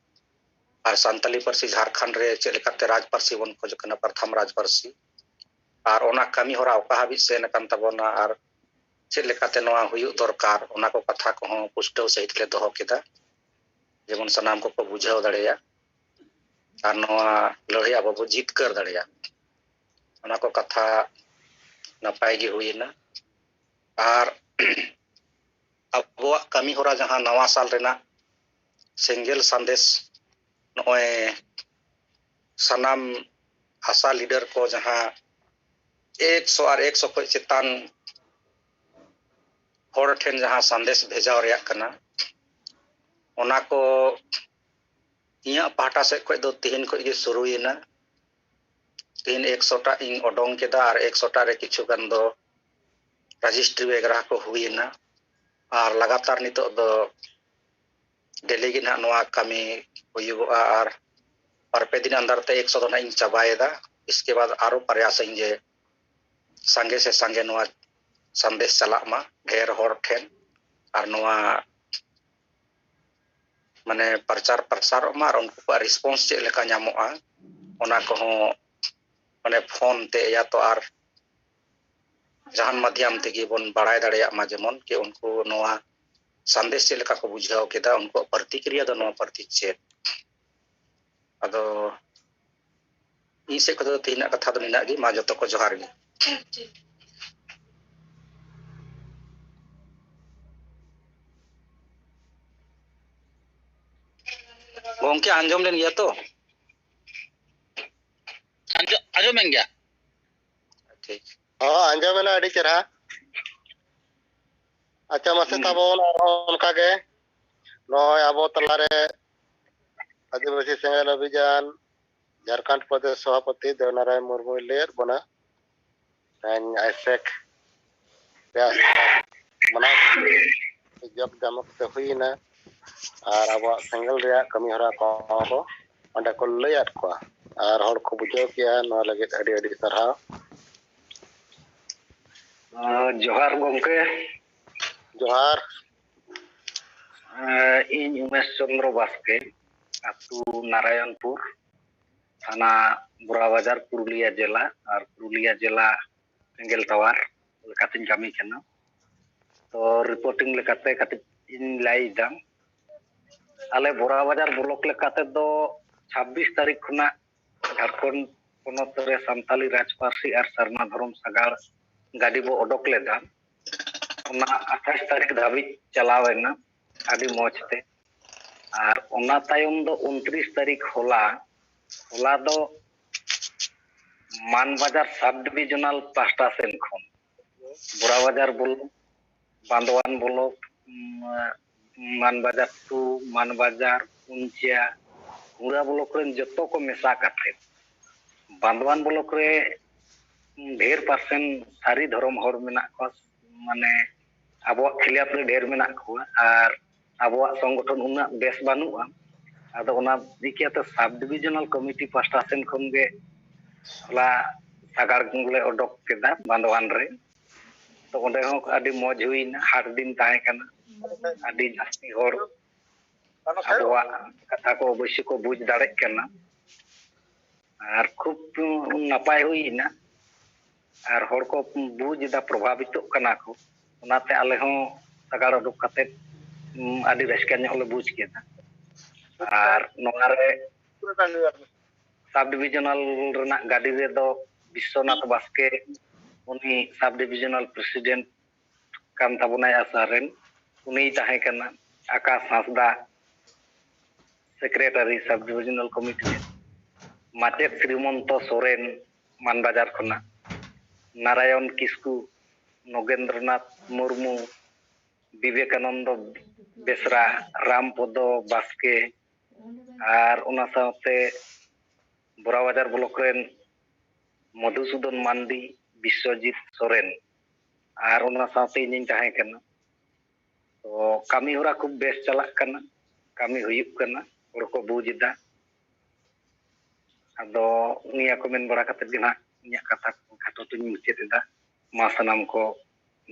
और संताली परसी झारखंड रे चेलेकाते राज परसी बन खोज कना प्रथम राज परसी और ओना कमी होरा ओका हाबि सेन कान तबोना और चेलेकाते नोआ हुयु दरकार ओना को कथा को हो पुष्टव सहित ले दोहो केदा जेमन सनाम को बुझाव दाड़ेया और नोआ लड़ाई अब जीत कर दाड़ेया ओना को कथा नपाय गे हुईना और अब कमी होरा जहां नवा साल रेना सेंगेल संदेश नोए सनाम आशा लीडर को जहां 100 और 100 को चितान होड़ ठेन जहां संदेश भेजाव रेया कना ओना को इया पाटा से कोई दो तीन को ये शुरू येना तीन 100 टा इन ओडोंग केदा और 100 टा रे किछु गन दो रजिस्ट्री वगैरह को हुईना और लगातार नितो दो डेली गे ना नोआ कमी हुयुगोआ और पे दिन अंदर ते 100 दो ना इन चबाएदा इसके बाद आरो प्रयास इंजे संगे से संगे नोआ संदेश चला मा ढेर होर ठेन और नोआ माने प्रचार प्रसार मा और उनको रिस्पांस चे लेका न्यामोआ ओना को हो माने फोन ते या तो आर जहान माध्यम ते गे बन बड़ाय दाड़ेया मा जेमन के उनको नोआ संदेश चे लेका को बुझाव केदा उनको प्रतिक्रिया दो नोआ प्रति चे अदो इसे को तीना कथा दो निना गे मा जतो को जोहार गे गोंके आंजम लेन गया तो आंजम में गया ठीक हाँ आंजम में अड़ी चेहरा अच्छा मसे ताबोन उनका के नय आबो तलारे आदिवासी सेंगेल अभियान झारखंड प्रदेश सभापति देवनारायण मुर्मू लेर बना आईसेक मना जब जमक से हुईना और अब सेंगल रे कमी हरा को अंडे को लैयात को और हर को बुझाव किया न लगे अड़ी अड़ी सरहा जोहार गोंके जोहार इन उमेश चंद्र बास्के आतु नारायणपुर थाना बुरा बाजार पुरुलिया जिला और पुरुलिया जिला सेंगेल टावर लेकातिन कमी कना तो रिपोर्टिंग लेकाते काति इन लाई दाम आले बुरा बाजार ब्लॉक लेकाते दो 26 तारीख खुना झारखंड पोनत रे संताली राजपार्सी और सरना धर्म सगार गाड़ी बो ओडोक लेदा ओना 28 तारीख धाबी चलावेना आदि मोचते और ओना तायम दो 29 तारीख होला दो मान बाजार सब डिविजनल पास्टा सेन खन बुरा बाजार ब्लॉक बांदवान ब्लॉक मान बाजार 2 मान बाजार उनचिया पूरा ब्लॉक रे जतो को मेसा काते बांदवान ब्लॉक रे ढेर परसेंट सारी धर्म हर मेना को माने आबो खिलाफ रे ढेर मेना को और आबो संगठन उना बेस बानुआ आदो ओना दिकियाते sub divisional committee pasta Sen खन गे ला सागार गुंगले ओडक केदा बांदवान रे तो ओंडे हो आदि मौज हुईना हाट दिन ताहे कना आदि जास्ती हर आबो कथा को अवश्य को बुझ दाड़े कना और खूब नपाय हुईना और हर को बुझ दा प्रभावित कना को ओनाते आले हो सागार ओडक काते ᱟᱹᱰᱤ ᱨᱟᱹᱥᱠᱟᱹ ᱧᱚᱜ ᱞᱮ ᱵᱩᱡᱽ ᱠᱮᱫᱟ ᱟᱨ ᱱᱚᱣᱟ ᱨᱮ ᱥᱟᱵ ᱰᱤᱵᱷᱤᱡᱚᱱᱟᱞ ᱨᱮᱱᱟᱜ ᱜᱟᱹᱰᱤ ᱨᱮᱫᱚ ᱵᱤᱥᱥᱚᱱᱟᱛᱷ ᱵᱟᱥᱠᱮ ᱩᱱᱤ ᱥᱟᱵ divisional ᱯᱨᱮᱥᱤᱰᱮন্ট kan tabunay asaren uni tahe kana Akas Hasda secretary sub divisional committee Machet Srimonto Soren Manbajar khona Narayan Kisku Nogendranath Murmu Vivekananda Besra Rampodo Baske ar ona saute Borabajar blok ren Madhusudan Mandi Biswajit Soren আর ওনার সাথে ইᱧ তাহেঁ কানা তো কামি হরা খুব বেশ চালাক কানা কামি হুᱭᱩᱜ ᱠᱟᱱᱟ ᱦᱚᱲ ᱠᱚ ᱵᱩᱡᱽ ᱮᱫᱟ ᱟᱫᱚ ᱱᱤᱭᱟᱹ ᱠᱚ ᱢᱮᱱ ᱵᱟᱲᱟ ᱠᱟᱛᱮ ᱜᱮ ᱱᱟᱜ ᱤᱧᱟᱹᱜ ᱠᱟᱛᱷᱟ ᱠᱷᱟᱴᱚ ᱛᱮᱧ ᱢᱩᱪᱟᱹᱫ ᱮᱫᱟ ᱢᱟ ᱥᱟᱱᱟᱢ ᱠᱚ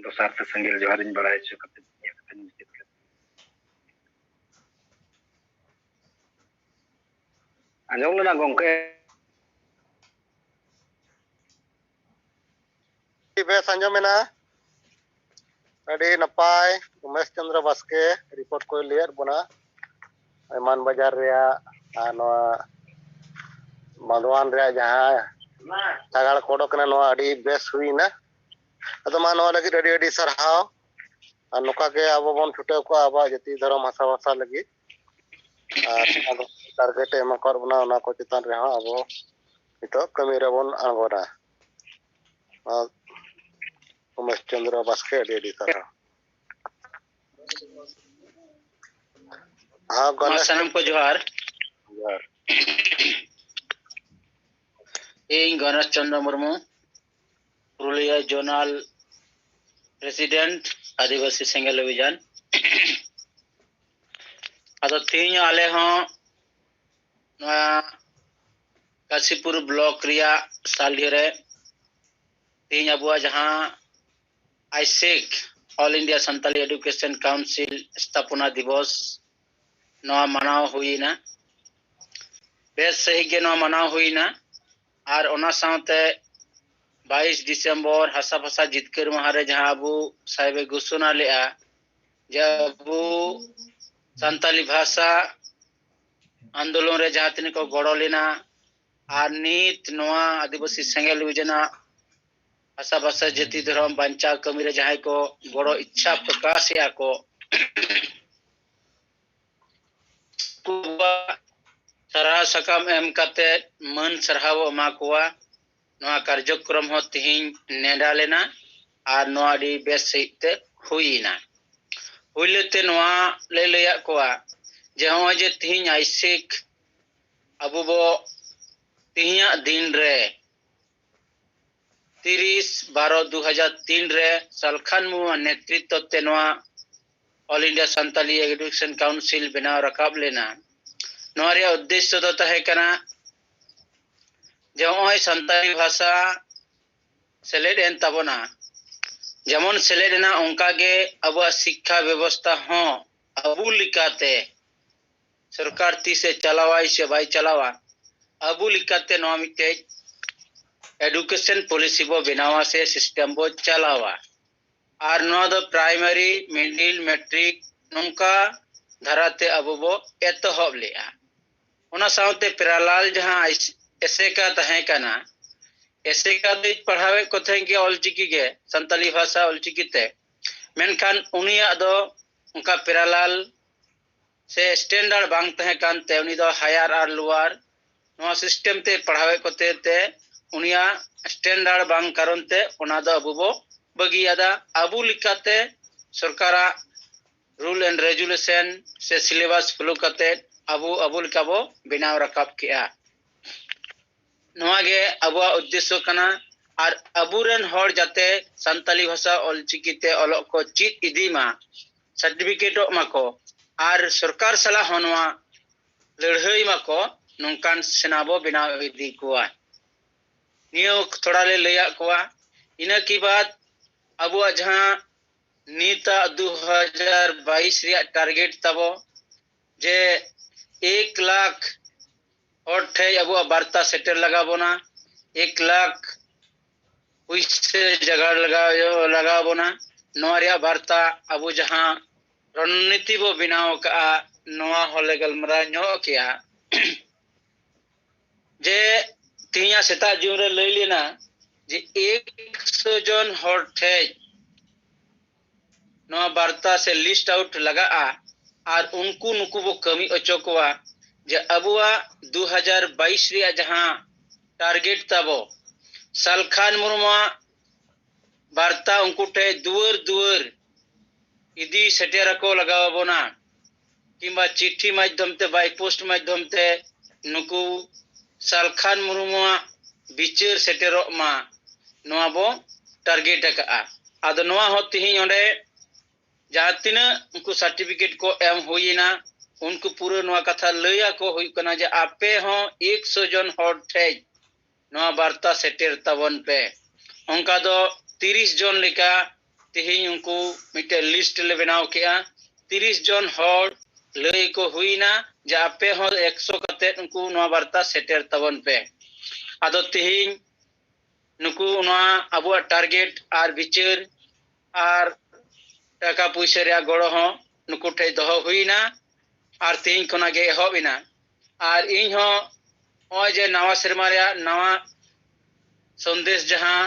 ᱫᱚᱥᱟᱨ ᱛᱮ ᱥᱮᱸᱜᱮᱞ ᱡᱚᱦᱟᱨᱤᱧ ᱵᱟᱲᱟᱭ ᱦᱚᱪᱚ ᱠᱟᱛᱮ ᱤᱧᱟᱹᱜ ᱠᱟᱛᱷᱟᱧ ᱢᱩᱪᱟᱹᱫ ᱠᱮᱫᱟ ᱟᱸᱡᱚᱢ ᱞᱮᱱᱟ ᱜᱚᱝᱠᱮ बेस आंजमेना अड़ी नपाय उमेश चंद्र बास्के रिपोर्ट को लियर बना मान बाजार रिया बांधवान रिया जहां तागाड़ कोडो कना नोआ अड़ी बेस हुईना अदो मा नोआ लगी अड़ी अड़ी सरहाव और नोका के अब बन छुटे को अब जति धर्म भाषा भाषा लगी टारगेट एम कर बना ओना को चितान रे अब नितो कमी रे बन आंगोरा उमेश चंद्र बास्के अड़ी तरह हाँ सनम को जोहार इन गणेश चंद्र मुर्मू पुरुलिया जोनल प्रेसिडेंट आदिवासी सेंगेल अभियान अदो तीन आले हों काशीपुर ब्लॉक रिया सालियरे तीन अबुआ जहां आईसेक all India Santali education council स्थापना दिवस नवा मनाव हुईना बेस सही के नवा मनाव हुईना और ओना साथे 22 दिसंबर हसा भाषा जितकर महारे जहां अबू साहेब घोषणा लेआ जब अबू संताली भाषा आंदोलन रे जहां तिन को गड़ो लेना और नीत नवा आदिवासी सेंगेल योजना भाषा भाषा जति धर्म बांचा कमी रे जहां को गड़ो इच्छा प्रकाश या को सरहा सकाम एम काते मन सरहाव एमा कोआ नवा कार्यक्रम हो तिहिं नेडा लेना और नवा डी बेस सहित हुईना हुईलेते नवा ले लेया कोआ जे हो जे तिहिं आइसिक अबु बो तिहिया दिन रे 30/12/2003 रे सलखान मु नेतृत्व ते नवा all India Santali education council बनाव रकाब लेना नवा रे उद्देश्य दो तहे कना जो संताली भाषा सेलेड एन तबना जेमन सेलेड ना उनका गे अब शिक्षा व्यवस्था हो अबू लिकाते सरकार ती से चलावाई से भाई चलावा अबू लिकाते नवा मिते एजुकेशन पॉलिसी बो बनावा से सिस्टम बो चलावा और नवा दो प्राइमरी मिडिल मैट्रिक नोंका धराते अबू बो एतहब लेआ ओना साउते पेरालाल जहां ऐसे का तहे कना ऐसे का दे पढ़ावे को थे के ऑलचिकी के संताली भाषा ऑलचिकी ते मेनखान उनिया दो उनका पेरालाल से स्टैंडर्ड बांग तहे कानते उनी दो हायर और लोअर नवा सिस्टम ते पढ़ावे को ते उनिया स्टैंडर्ड बांग करनते ओना दो अबुबो बगियादा अबु लिकाते सरकारा रूल एंड रेगुलेशन से सिलेबस फॉलो करते अबु लिकाबो बिनाव रकाब किया नवा गे अबुआ उद्देश्य कना और अबुरन हर जाते संताली भाषा ऑलचिकीते अलग को चित इदीमा सर्टिफिकेट माको और सरकार सला होनवा लड़हई माको नोंकान सेनाबो बिनाव इदी कोआ नियो थोड़ा ले लिया कोआ इना की बात अबुआ जहां नीता 2022 रिया टारगेट तबो जे 1 लाख और थे अबुआ वार्ता सेटर लगा बोना 1 लाख उइसे जगह लगा बोना नोरिया वार्ता अबु जहां रणनीति बो बनाव का नवा होले गलमरा ᱧᱚᱜ किया जे तिया सेता जीवन रे लई लेना जे 100 जन हर ठे नवा वार्ता से लिस्ट आउट लगा और उनको नुकु बो कमी अचो कोआ जे अबुआ 2022 रे जहां टारगेट ताबो सालखान मुर्मा वार्ता उनको ठे दुवर दुवर इदी सेटेरा को लगावा बोना किंबा चिट्ठी माध्यम ते बाय पोस्ट माध्यम ते नुकु सालखान मुर्मा बिचार सेटेरो मा नवा बो टारगेट का आदो नवा हो तिही ओंडे जहां तिना उनको सर्टिफिकेट को एम होइना उनको पूरा नवा कथा लया को होई कना जे आपे हो 100 जन हर ठे नवा वार्ता सेटेर तवन पे उनका दो 30 जन लेका तिही उनको मिटे लिस्ट ले बनाव किया 30 जन हर लय को हुईना जे आपे हो 100 कते उनको नवा वार्ता सेटेर तवन पे आदो तिही नुकु नवा अबुआ टारगेट आर बिचार आर टाका पैसा रे गड़ो हो नुकु ठे दहो हुईना आर तिही कोना गे होबिना आर इन हो ओ जे नवा शर्मा रे नवा संदेश जहां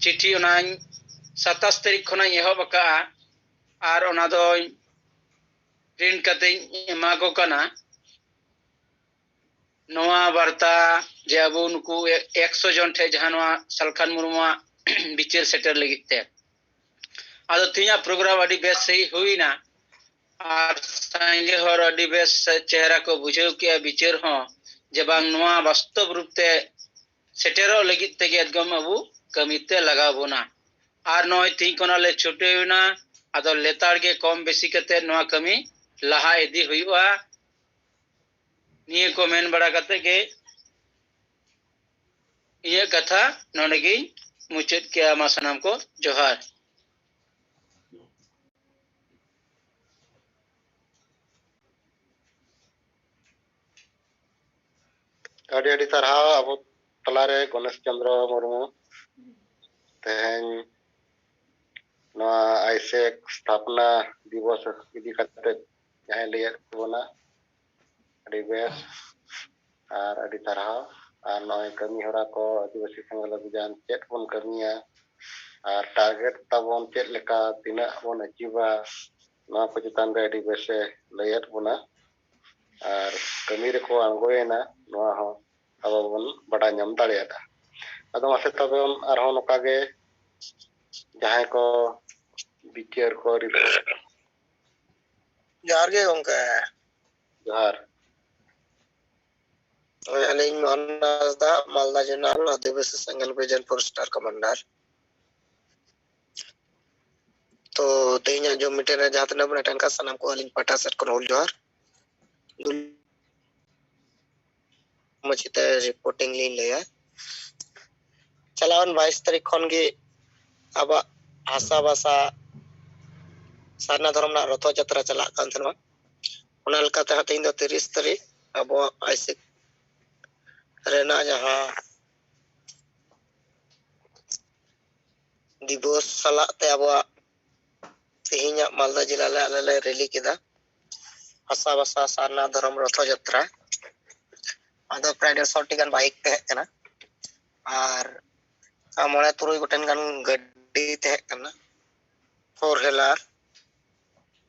चिट्ठी ओना 27 तारीख खना एहब का आर ओना दो प्रिंट कते एमा को कना नवा वार्ता जे अबु नुकु 100 जन ठे जहां नवा सालखान मुर्मा बिचार सेटर लगिते आदो तिया प्रोग्राम अडी बेस सही हुईना आर संगे हर अडी बेस चेहरा को बुझाव के बिचार हो जे बांग नवा वास्तव रूप ते सेटेरो लगित ते एकदम अबु कमीते लगाबोना आर नय ती कोना ले छुटेना आदो लेतार गे कम बेसी कते नवा कमी लहा इदी हुआ निये को मेन बड़ा कते गे ये कथा नोनेगी मुचेत के आमा सनम को जोहार अडी अडी तरह अब तलारे गणेश चंद्र मुर्मू तेहन नवा आईसेक स्थापना दिवस इदी कते जहां ले बोना अडी बेस आर अडी तरह आर नय कमी हरा को आदिवासी संगल अभियान चेक बन कमिया आर टारगेट तबन चेक लेका तिना बन अचीवा नवा को चितान रे अडी बेसे लेयत बोना आर कमी रे को आंगोयना नवा हो अब बन बड़ा ñam दाड़ेदा अदो मासे तबे आरहो नोका गे जहां को बिचार को रिपोर्ट जार गे गंका जोहार अलिंग मोहनदा मालदा जनरल आदिवासी संगल बेजन फोर-स्टार कमांडर तो तेኛ जो मीटिंग जहां तना बनेटन का सनम को अलिंग पटा सेट को होल जोहार मचिते रिपोर्टिंग लीन ले चलावन 22 तारीख खन गे अब आशा भाषा सारना धर्म ना रथ यात्रा चला कान थनवा ओना लकाते हतें दो 30 तारीख अब आइसिक रेना जहां दिवस सलाते अब तेहिया मालदा जिला ले रैली केदा आशा भाषा सारना धर्म रथ यात्रा आदो प्राय 150 गान बाइक ते हेकना आर मोने तुरुई गोटेन गान गड्डी ते हेकना 4 व्हीलर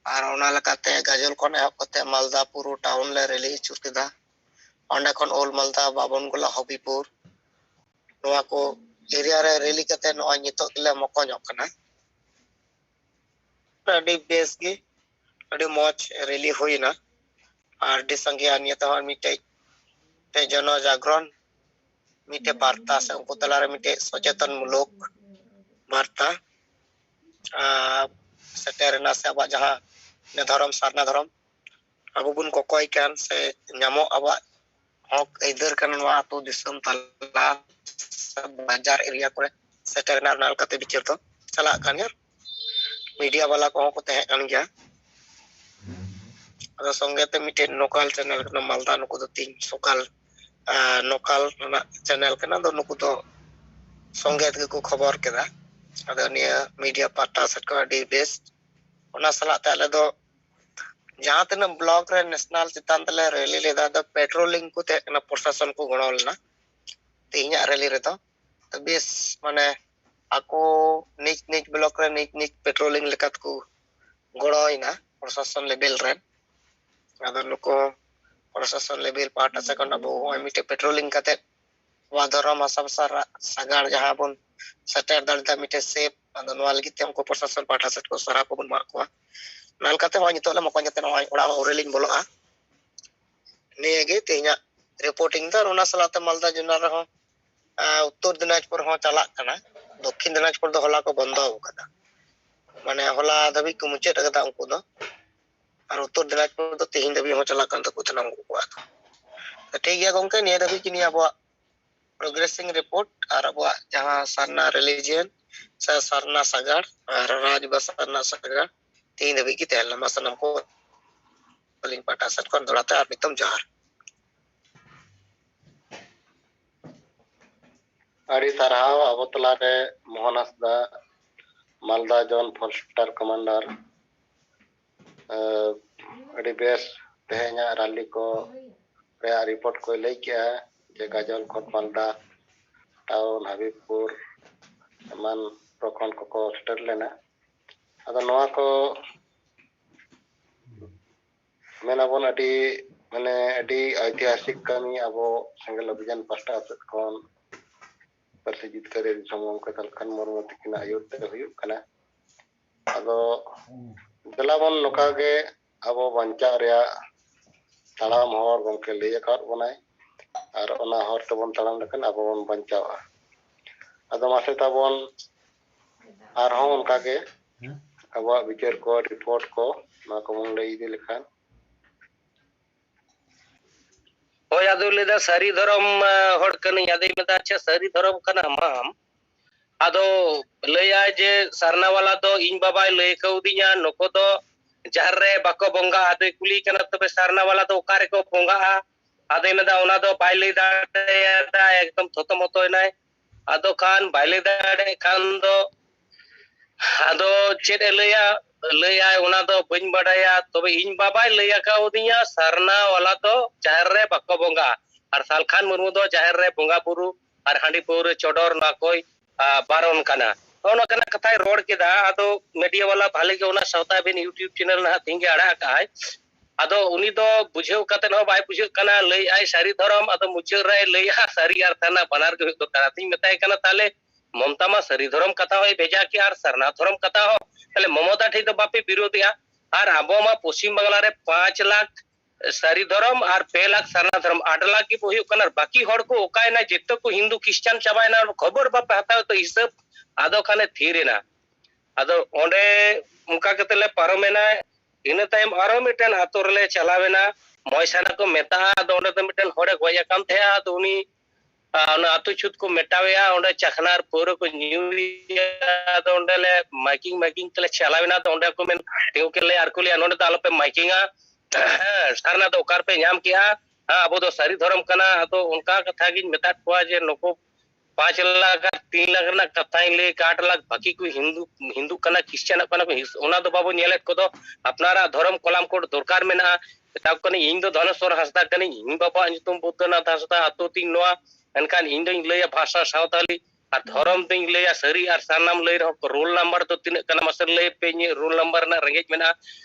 आर ओना लकाते गाजल कोन एहब कते मालदा पुरु टाउन ले रैली चुर केदा ओंडे कोन ओल मालदा बाबनगोला हबीपुर नोआ को एरिया रे रैली कते नोआ नितो ले मको ᱧᱚᱜ कना अडी बेस गे अडी मौज रैली होइना आर डी संगे नियत हर मिटे ते जन जागरण मिटे वार्ता से उनको तलारे मिटे सचेतन मूलक वार्ता सेटेरना से अब जहां ने धर्म सारना धर्म अब बुन को कोई कान से ᱧᱟᱢᱚᱜ अब हक इधर कन वा तो दिसम तला बाजार एरिया को सेटेरना नाल कते बिचार तो चला कान यार मीडिया वाला को को तहे कान गया अदो संगे ते मिटे लोकल चैनल कन मालदा नुको तो 3 सकाल लोकल चैनल कना दो नुको तो संगे को खबर केदा अदो निया मीडिया पाटा सट को डी बेस्ट ᱚᱱᱟ ᱥᱟᱞᱟᱜ ᱛᱮ ᱟᱞᱮ ᱫᱚ ᱡᱟᱦᱟᱸ ᱛᱤᱱᱟᱹᱜ ᱵᱞᱚᱠ ᱨᱮ ᱱᱮᱥᱱᱟᱞ ᱪᱮᱛᱟᱱ ᱛᱮᱞᱮ ᱨᱮᱞᱤ ᱞᱮᱫᱟ ᱫᱚ ᱯᱮᱴᱨᱳलिᱝ ᱠᱚ ᱛᱟᱦᱮᱸ ᱠᱟᱱᱟ, ᱯᱨᱚᱥᱟᱥᱚᱱ ᱠᱚ ᱜᱚᱲᱚ ᱞᱮᱱᱟ ᱛᱮᱦᱮᱧᱟᱜ ᱨᱮᱞᱤ ᱨᱮᱫᱚ ᱵᱮᱥ ᱢᱟᱱᱮ ᱟᱠᱚ ᱱᱤᱡ ᱵᱞᱚᱠ ᱨᱮ ᱱᱤᱡ ᱯᱮᱴᱨᱳलिᱝ ᱞᱮᱠᱟᱛᱮᱠᱚ ᱜᱚᱲᱚᱭᱮᱱᱟ ᱯᱨᱚᱥᱟᱥᱚᱱ ᱞᱮᱵᱮᱞ ᱨᱮ। ᱟᱫᱚ ᱱᱩᱠᱩ ᱯᱨᱚᱥᱟᱥᱚᱱ ᱞᱮᱵᱮᱞ ᱯᱟᱦᱴᱟ ᱥᱮᱫ ᱠᱷᱚᱱ ᱟᱵᱚ ᱱᱚᱜᱼᱚᱭ ᱢᱤᱫᱴᱮᱡ ᱯᱮᱴᱨᱳलिᱝ ᱠᱟᱛᱮᱫ ᱱᱚᱣᱟ ᱫᱷᱚᱨᱚᱢ ᱦᱟᱥᱟ ᱥᱟᱜᱟᱲ ᱡᱟᱦᱟᱸ ᱵᱚᱱ ᱥᱮᱴᱮᱨ ᱫᱟᱲᱮᱭᱟᱜ ᱢᱤᱫᱴᱮᱡ ᱥᱮᱯ, ᱟᱫᱚ ᱱᱚᱣᱟ ᱞᱟᱹᱜᱤᱫ ᱛᱮ ᱩᱱᱠᱩ ᱯᱨᱚᱥᱟᱥᱚᱱ ᱯᱟᱦᱴᱟ ᱥᱮᱫ ᱠᱚ ᱥᱟᱨᱦᱟᱣ ᱠᱚᱵᱚᱱ ᱮᱢᱟ ᱠᱚᱣᱟ। ᱚᱱᱟ ᱞᱮᱠᱟᱛᱮ ᱱᱚᱜᱼᱚᱭ ᱱᱤᱛᱚᱜ ᱞᱮ ᱢᱚᱠᱚᱧ ᱠᱟᱛᱮ ᱱᱚᱜᱼᱚᱭ ᱚᱲᱟᱜ ᱨᱮᱞᱤᱧ ᱵᱚᱞᱚᱜᱼᱟ। ᱱᱤᱭᱟᱹᱜᱮ ᱛᱮᱦᱮᱧᱟᱜ ᱨᱤᱯᱳর্টিং ᱫᱚ। ᱚᱱᱟ ᱥᱟᱞᱟᱜ ᱛᱮ ᱢᱟᱞᱫᱟ ᱡᱮᱞᱟ ᱨᱮᱦᱚᱸ উত্তর দিনাজপুর হᱚᱸ ᱪᱟᱞᱟᱜ ᱠᱟᱱᱟ। দক্ষিণ দিনাজপুর ᱫᱚ ᱦᱚᱞᱟ ᱠᱚ ᱵᱚᱱᱫᱚ ᱟᱠᱟᱫᱟ, ᱢᱟᱱᱮ ᱦᱚᱞᱟ ᱫᱷᱟᱹᱵᱤᱡ ᱠᱚ ᱢᱩᱪᱟᱹᱫ ᱟᱠᱟᱫᱟ ᱩᱱᱠᱩ ᱫᱚ। ᱟᱨ ᱩত্তর দিনাজপুর ᱫᱚ ᱛᱮᱦᱮᱧ ᱫᱷᱟᱹᱵᱤᱡ ᱦᱚᱸ ᱪᱟᱞᱟᱜ ᱠᱟᱱ ᱛᱟᱠᱚ ᱛᱟᱦᱮᱱᱟ ᱩᱱᱠᱩ ᱠᱚᱣᱟᱜ ᱫᱚ। ᱴᱷᱤक ᱜᱮᱭᱟ ᱜᱚᱝᱠᱮ, ᱱᱤᱭᱟᱹ ᱫᱷᱟᱹᱵᱤᱡ ᱜᱮ ᱱᱤᱭᱟᱹ ᱟᱵᱚᱣᱟᱜ ᱯᱨᱳᱜᱨᱮᱥᱤং ᱨᱤᱯᱳর্ট ᱟᱨ ᱟᱵᱚᱣᱟᱜ ᱡᱟᱦᱟᱸ ᱥᱟᱨᱱᱟ রিলিজিয়ন ᱥᱮ ᱥᱟᱨᱱᱟ ᱥᱟᱜᱟᱲ ᱟᱨ ᱨᱟᱡᱽᱵᱟᱥ ᱥᱟᱨᱱᱟ ᱥᱟᱜᱟᱲ ᱛᱮᱦᱮᱧ ᱫᱷᱟᱹᱵᱤᱡ ᱜᱮ ᱛᱟᱦᱮᱸ ᱞᱮᱱᱟ। ᱥᱟᱱᱟᱢ ᱠᱚ ᱟᱹᱞᱤᱧ ᱯᱟᱦᱴᱟ ᱥᱮᱫ ᱠᱷᱚᱱ ᱫᱚᱲᱟᱛᱮ ᱟᱨ ᱱᱤᱛᱚᱝ ᱡᱚᱦᱟᱨ। ᱟᱹᱰᱤ ᱥᱟᱨᱦᱟᱣ ᱟᱵᱚ ᱛᱟᱞᱟᱨᱮ ᱢᱳᱦᱚᱱ ᱦᱟᱸᱥᱫᱟ, ᱢᱟᱞᱫᱟ ᱡᱳᱱ ᱯᱷᱚᱨᱮᱥᱴᱟᱨ ᱠᱚᱢᱟন্ডᱟর। ᱟᱹᱰᱤ ᱵᱮᱥ ᱛᱮᱦᱮᱧᱟᱜ ᱨᱟᱞᱤ ᱠᱚ ᱨᱮᱭᱟᱜ ᱨᱤᱯᱳর্ট ᱠᱚ ᱞᱟᱹᱭ ᱠᱮᱜᱼᱟ ᱡᱮ ᱜᱟᱡᱚᱞ ᱠᱷᱚᱱ ᱢᱟᱞᱫᱟ ᱴᱟউᱱ ᱦᱟᱵᱤᱵᱯᱩᱨ ᱮᱢᱟᱱ ᱯᱨᱚᱠᱷᱚᱸᱰ ᱠᱚᱠᱚ ᱥᱮᱴᱮᱨ ᱞᱮᱱᱟ। ᱟᱫᱚ ᱱᱚᱣᱟ ᱠᱚ ᱢᱮᱱᱟᱵᱚᱱ ᱟᱹᱰᱤ ঐতিহাসিক ᱠᱟᱹᱢᱤ ᱟᱵᱚ ᱥᱮᱸᱜᱮᱞ ᱚᱵᱷᱤযান ᱯᱟᱥᱴᱟ ᱥᱮᱫ ᱠᱷᱚᱱ ᱯᱟᱹᱨᱥᱤ ᱡᱤᱛᱠᱟᱹᱨᱤ ᱫᱤᱥᱚᱢ ᱜᱚᱢᱠᱮ ᱛᱟᱞᱠᱷᱟᱱ ᱢᱩᱨᱢᱩ ᱛᱟᱹᱠᱤᱱᱟᱜ ᱟᱹᱭᱩᱨ ᱛᱮ ᱦᱩᱭᱩᱜ ᱠᱟᱱᱟ। ᱟᱫᱚ ᱫᱮᱞᱟᱵᱚᱱ ᱱᱚᱝᱠᱟ ᱜᱮ ᱟᱵᱚ ᱵᱟᱧᱪᱟᱣ ᱨᱮᱭᱟᱜ ᱛᱟᱲᱟᱢ ᱦᱚᱨ ᱜᱚᱢᱠᱮ ᱞᱟᱹᱭ ᱟᱠᱟᱫ ᱵᱚᱱᱟᱭ, ᱟᱨ ᱚᱱᱟ ᱦᱚᱨ ᱛᱮᱵᱚᱱ ᱛᱟᱲᱟᱢ ᱞᱮᱠᱷᱟᱱ ᱟᱵᱚ ᱵᱚᱱ ᱵᱟᱧᱪᱟᱣᱼᱟ। ᱟᱫᱚ ᱢᱟᱥᱮ ᱛᱟᱵᱚᱱ ᱟᱨᱦᱚᱸ ᱚᱱᱠᱟᱜᱮ ᱟᱵᱚᱣᱟᱜ ᱵᱤᱪᱟᱹᱨ ᱠᱚ ᱨᱤᱯᱳর্ট ᱠᱚ ᱱᱚᱣᱟ ᱠᱚᱵᱚᱱ ᱞᱟᱹᱭ ᱤᱫᱤ ᱞᱮᱠᱷᱟᱱ। ᱦᱳᱭ, ᱟᱫᱚ ᱞᱟᱹᱭᱫᱟ ᱥᱟᱹᱨᱤ ᱫᱷᱚᱨᱚᱢ ᱦᱚᱲ ᱠᱟᱹᱱᱟᱹᱧ। ᱟᱫᱚᱧ ᱢᱮᱛᱟᱜ ᱟᱪᱪᱷᱟ ᱥᱟᱹᱨᱤ ᱫᱷᱚᱨᱚᱢ ᱠᱟᱱᱟᱢ ᱟᱢ? ᱟᱫᱚ ᱞᱟᱹᱭᱟᱭ ᱡᱮ ᱥᱟᱨᱱᱟ ᱵᱟᱞᱟ ᱫᱚ ᱤᱧ ᱵᱟᱵᱟᱭ ᱞᱟᱹᱭ ᱠᱟᱣᱫᱤᱧᱟ ᱱᱩᱠᱩ ᱫᱚ ᱡᱟᱦᱮᱨ ᱨᱮ ᱵᱟᱠᱚ ᱵᱚᱸᱜᱟᱜᱼᱟ। ᱟᱫᱚᱭ ᱠᱩᱞᱤ ᱠᱟᱱᱟ ᱛᱚᱵᱮ ᱥᱟᱨᱱᱟ ᱵᱟᱞᱟ ᱫᱚ ᱚᱠᱟ ᱨᱮᱠᱚ ᱵᱚᱸᱜᱟᱜᱼᱟ? ᱟᱫᱚᱭ ᱢᱮᱱᱫᱟ ᱚᱱᱟ ᱫᱚ ᱵᱟᱭ ᱞᱟᱹᱭ ᱫᱟᱲᱮᱭᱟᱫᱟ, ᱮᱠᱫᱚᱢ ᱛᱷᱚᱛᱚᱢᱚᱛᱚᱭᱱᱟᱭ। ᱟᱫᱚ ᱠᱷᱟᱱ ᱵᱟᱭ ᱞᱟᱹᱭ ᱫᱟᱲᱮᱭᱟᱜ ᱠᱷᱟᱱ ᱫᱚ ᱟᱫᱚ ᱪᱮᱫ ᱮ ᱞᱟᱹᱭᱟᱭ ᱚᱱᱟ ᱫᱚ ᱵᱟᱹᱧ ᱵᱟᱰᱟᱭᱟ, ᱛᱚᱵᱮ ᱤᱧ ᱵᱟᱵᱟᱭ ᱞᱟᱹᱭ ᱟᱠᱟᱣᱫᱤᱧᱟ ᱥᱟᱨᱱᱟ ᱵᱟᱞᱟ ᱫᱚ ᱡᱟᱦᱮᱨ ᱨᱮ ᱵᱟᱠᱚ ᱵᱚᱸᱜᱟᱜᱼᱟ, ᱟᱨ ᱥᱟᱞᱠᱷᱟᱱ ᱢᱩᱨᱢᱩ ᱫᱚ ᱡᱟᱦᱮᱨ ᱨᱮ ᱵᱚᱸᱜᱟ ᱵᱩᱨᱩ ᱟᱨ ᱦᱟᱺᱰᱤ ᱯᱟᱹᱣᱨᱟᱹ ᱪᱚᱰᱚᱨ ᱱᱚᱣᱟ ᱠᱚᱭ ᱵᱟᱨᱚᱱ ᱠᱟᱱᱟ। ᱱᱚᱝᱠᱟᱱᱟᱜ ᱠᱟᱛᱷᱟᱭ ᱨᱚᱲ ᱠᱮᱫᱟ। ᱟᱫᱚ ᱢᱤᱰᱤᱭᱟ ᱵᱟᱞᱟ ᱵᱷᱟᱞᱮ ᱜᱮ ᱚᱱᱟ ᱥᱟᱶᱛᱟ ᱟᱹᱵᱤᱱ ᱤᱭᱩᱴᱩᱵᱽ ᱪᱮᱱᱮᱞ ᱱᱟᱦᱟᱜ ᱛᱤᱦᱤᱧ ᱜᱮ ᱟᱲᱟᱜ ᱟᱠᱟᱜᱼᱟᱭ। ᱟᱫᱚ ᱩᱱᱤ ᱫᱚ ᱵᱩᱡᱷᱟᱹᱣ ᱠᱟᱛᱮᱫ ᱦᱚᱸ ᱵᱟᱭ ᱵᱩᱡᱷᱟᱹᱜ ᱠᱟᱱᱟ, ᱞᱟᱹᱭᱟᱭ ᱥᱟᱹᱨᱤ ᱫᱷᱚᱨᱚᱢ, ᱟᱫᱚ ᱢᱩᱪᱟᱹᱫ ᱨᱮᱭ ᱞᱟᱹᱭᱟ ᱥᱟᱹᱨᱤ ᱟᱨ ᱥᱟᱨᱱᱟ ᱵᱟᱱᱟᱨ ᱜᱮ ᱦᱩᱭᱩᱜ ᱫᱚᱨᱠᱟর। ᱟᱫᱚᱧ ᱢᱮᱛᱟᱭ ᱠᱟᱱᱟ ᱛᱟᱦᱚᱞᱮ ᱢᱚᱢᱛᱟ ᱢᱟ ᱥᱟᱹᱨᱤ ᱫᱷᱚᱨᱚᱢ ᱠᱟᱛᱷᱟ ᱦᱚᱸᱭ ᱵᱷᱮᱡᱟ ᱠᱮᱜᱼᱟ ᱟᱨ ᱥᱟᱨᱱᱟ ᱫᱷᱚᱨᱚᱢ ᱠᱟᱛᱷᱟ ᱦᱚᱸ, তাহলে মমতা ᱴᱷᱮᱡ ᱫᱚ ᱵᱟᱯᱮ ᱵᱤᱨᱳধᱮᱜᱼᱟ? ᱟᱨ ᱟᱵᱚ ᱢᱟ ᱯᱚশ্চিᱢ ᱵᱟᱝᱞᱟ ᱨᱮ 5 লাখ ᱥᱟᱹᱨᱤ ᱫᱷᱚᱨᱚᱢ ᱟᱨ 2 লাখ ᱥᱟᱨᱱᱟ ᱫᱷᱚᱨᱚᱢ 8 লাখ ᱜᱮ ᱦᱩᱭᱩᱜ ᱠᱟᱱᱟ। ᱵᱟᱹᱠᱤ ᱦᱚᱲ ᱠᱚ ᱚᱠᱟᱭᱱᱟ? ᱡᱚᱛᱚ ᱠᱚ ᱦᱤᱱᱫᱩ ᱠᱷᱨᱤᱥᱪᱟᱱ ᱪᱟᱵᱟᱭᱱᱟ, ᱠᱷᱚᱵᱚᱨ ᱵᱟᱯᱮ ᱦᱟᱛᱟᱣ ᱛᱚ ᱦᱤᱥᱟᱹᱵ। ᱟᱫᱚ ᱠᱷᱟᱱᱮ ᱛᱷᱤᱨᱮᱱᱟ। ᱟᱫᱚ ᱚᱸᱰᱮ ᱚᱱᱠᱟ ᱠᱟᱛᱮ ᱞᱮ ᱯᱟᱨᱚᱢᱮᱱᱟ। ᱤᱱᱟᱹ ᱛᱟᱭᱚᱢ ᱟᱨᱚ ᱢᱤᱫᱴᱮᱱ ᱟᱛᱳ ᱨᱮᱞᱮ ᱪᱟᱞᱟᱣᱮᱱᱟ, ᱢᱚᱭᱥᱟᱱᱟ ᱠᱚ ᱢᱮᱛᱟᱜᱼᱟ। ᱟᱫᱚ ᱚᱸᱰᱮ ᱫᱚ ᱢᱤᱫᱴᱮᱱ ᱦᱚᱲᱮ ᱜᱚᱡ ᱟᱠᱟᱱ ᱛᱟᱦᱮᱸᱜᱼᱟ। ᱟᱫᱚ ᱩᱱᱤ ᱚᱱᱟ ᱟᱛᱳ ᱪᱷᱩᱛ ᱠᱚ ᱢᱮᱴᱟᱣᱮᱭᱟ, ᱚᱸᱰᱮ ᱪᱟᱠᱷᱱᱟᱨ ᱯᱟᱹᱣᱨᱟᱹ ᱠᱚ ᱧᱩᱭᱟ। ᱟᱫᱚ ᱚᱸᱰᱮ ᱞᱮ ᱢᱟইᱠᱤᱝ ᱛᱮᱞᱮ ᱪᱟᱞᱟᱣᱮᱱᱟ। ᱟᱫᱚ ᱚᱸᱰᱮ ᱠᱚ ᱢᱮᱱ ᱛᱤᱸᱜᱩ ᱠᱮᱫ ᱞᱮᱭᱟ ᱟᱨ ᱠᱚ ᱞᱟᱹᱭᱟ ᱱᱚᱸᱰᱮ ᱫᱚ ᱟᱞᱚᱯᱮ ᱢᱟইᱠᱤᱝᱟ, ᱥᱟᱨᱱᱟ ᱫᱚ ᱚᱠᱟ ᱨᱮᱯᱮ ᱧᱟᱢ ᱠᱮᱜᱼᱟ? ᱟᱵᱚ ᱫᱚ ᱥᱟᱹᱨᱤ ᱫᱷᱚᱨᱚᱢ ᱠᱟᱱᱟ। ᱟᱫᱚ ᱚᱱᱠᱟ ᱠᱟᱛᱷᱟ ᱜᱤᱧ ᱢᱮᱛᱟᱫ ᱠᱚᱣᱟ ᱡᱮ ᱱᱩᱠᱩ 5 লাখ আর 3 লাখ ᱨᱮᱱᱟᱜ ᱠᱟᱛᱷᱟᱧ ᱞᱟᱹᱭ 8 লাখ ᱵᱟᱹᱠᱤ ᱠᱚ ᱦᱤᱱᱫᱩ ᱠᱟᱱᱟ, ᱠᱷᱨᱤᱥᱪᱟᱱᱚᱜ ᱠᱟᱱᱟ ᱠᱚ, ᱚᱱᱟ ᱫᱚ ᱵᱟᱵᱚ ᱧᱮᱞᱮᱫ ᱠᱚᱫᱚ। ᱟᱯᱱᱟᱨᱟᱜ ᱫᱷᱚᱨᱚᱢ ᱠᱚᱞᱟᱢ ᱠᱳᱰ ᱫᱚᱨᱠᱟর ᱢᱮᱱᱟᱜᱼᱟ। ᱢᱮᱛᱟ ᱠᱚ ᱠᱟᱹᱱᱟᱹᱧ ᱤᱧ ᱫᱚ ᱫᱷᱚᱱᱮᱥᱥᱚᱨ ᱦᱟᱸᱥᱫᱟ ᱠᱟᱹᱱᱟᱹᱧ, ᱤᱧ ᱵᱟᱵᱟᱣᱟᱜ ᱧᱩᱛᱩᱢ ᱵᱩᱫᱽᱫᱷᱚᱱᱟᱛᱷ ᱦᱟᱸᱥᱫᱟ, ᱟᱛᱳ ᱛᱤᱧ ᱱᱚᱣᱟ। ᱮᱱᱠᱷᱟᱱ ᱤᱧ ᱫᱚᱧ ᱞᱟᱹᱭᱟ ᱵᱷᱟষᱟ ᱥᱟᱶᱛᱟᱞᱤ ᱟᱨ ᱫᱷᱚᱨᱚᱢ ᱫᱚᱧ ᱞᱟᱹᱭᱟ ᱥᱟᱹᱨᱤ ᱟᱨ ᱥᱟᱨᱱᱟᱢ ᱞᱟᱹᱭ ᱨᱮᱦᱚᱸ ᱨᱳᱞ ᱱᱟᱢᱵᱟᱨ ᱫᱚ ᱛᱤᱱᱟᱹᱜ ᱠᱟᱱᱟ ᱢᱟᱥᱮ ᱞᱟᱹᱭ ᱯᱮ, ᱤᱧᱟᱹᱜ ᱨᱳᱞ ᱱᱟᱢᱵᱟᱨ ᱨᱮᱱᱟᱜ ᱨᱮᱸᱜᱮᱡ ᱢᱮᱱᱟᱜᱼᱟ।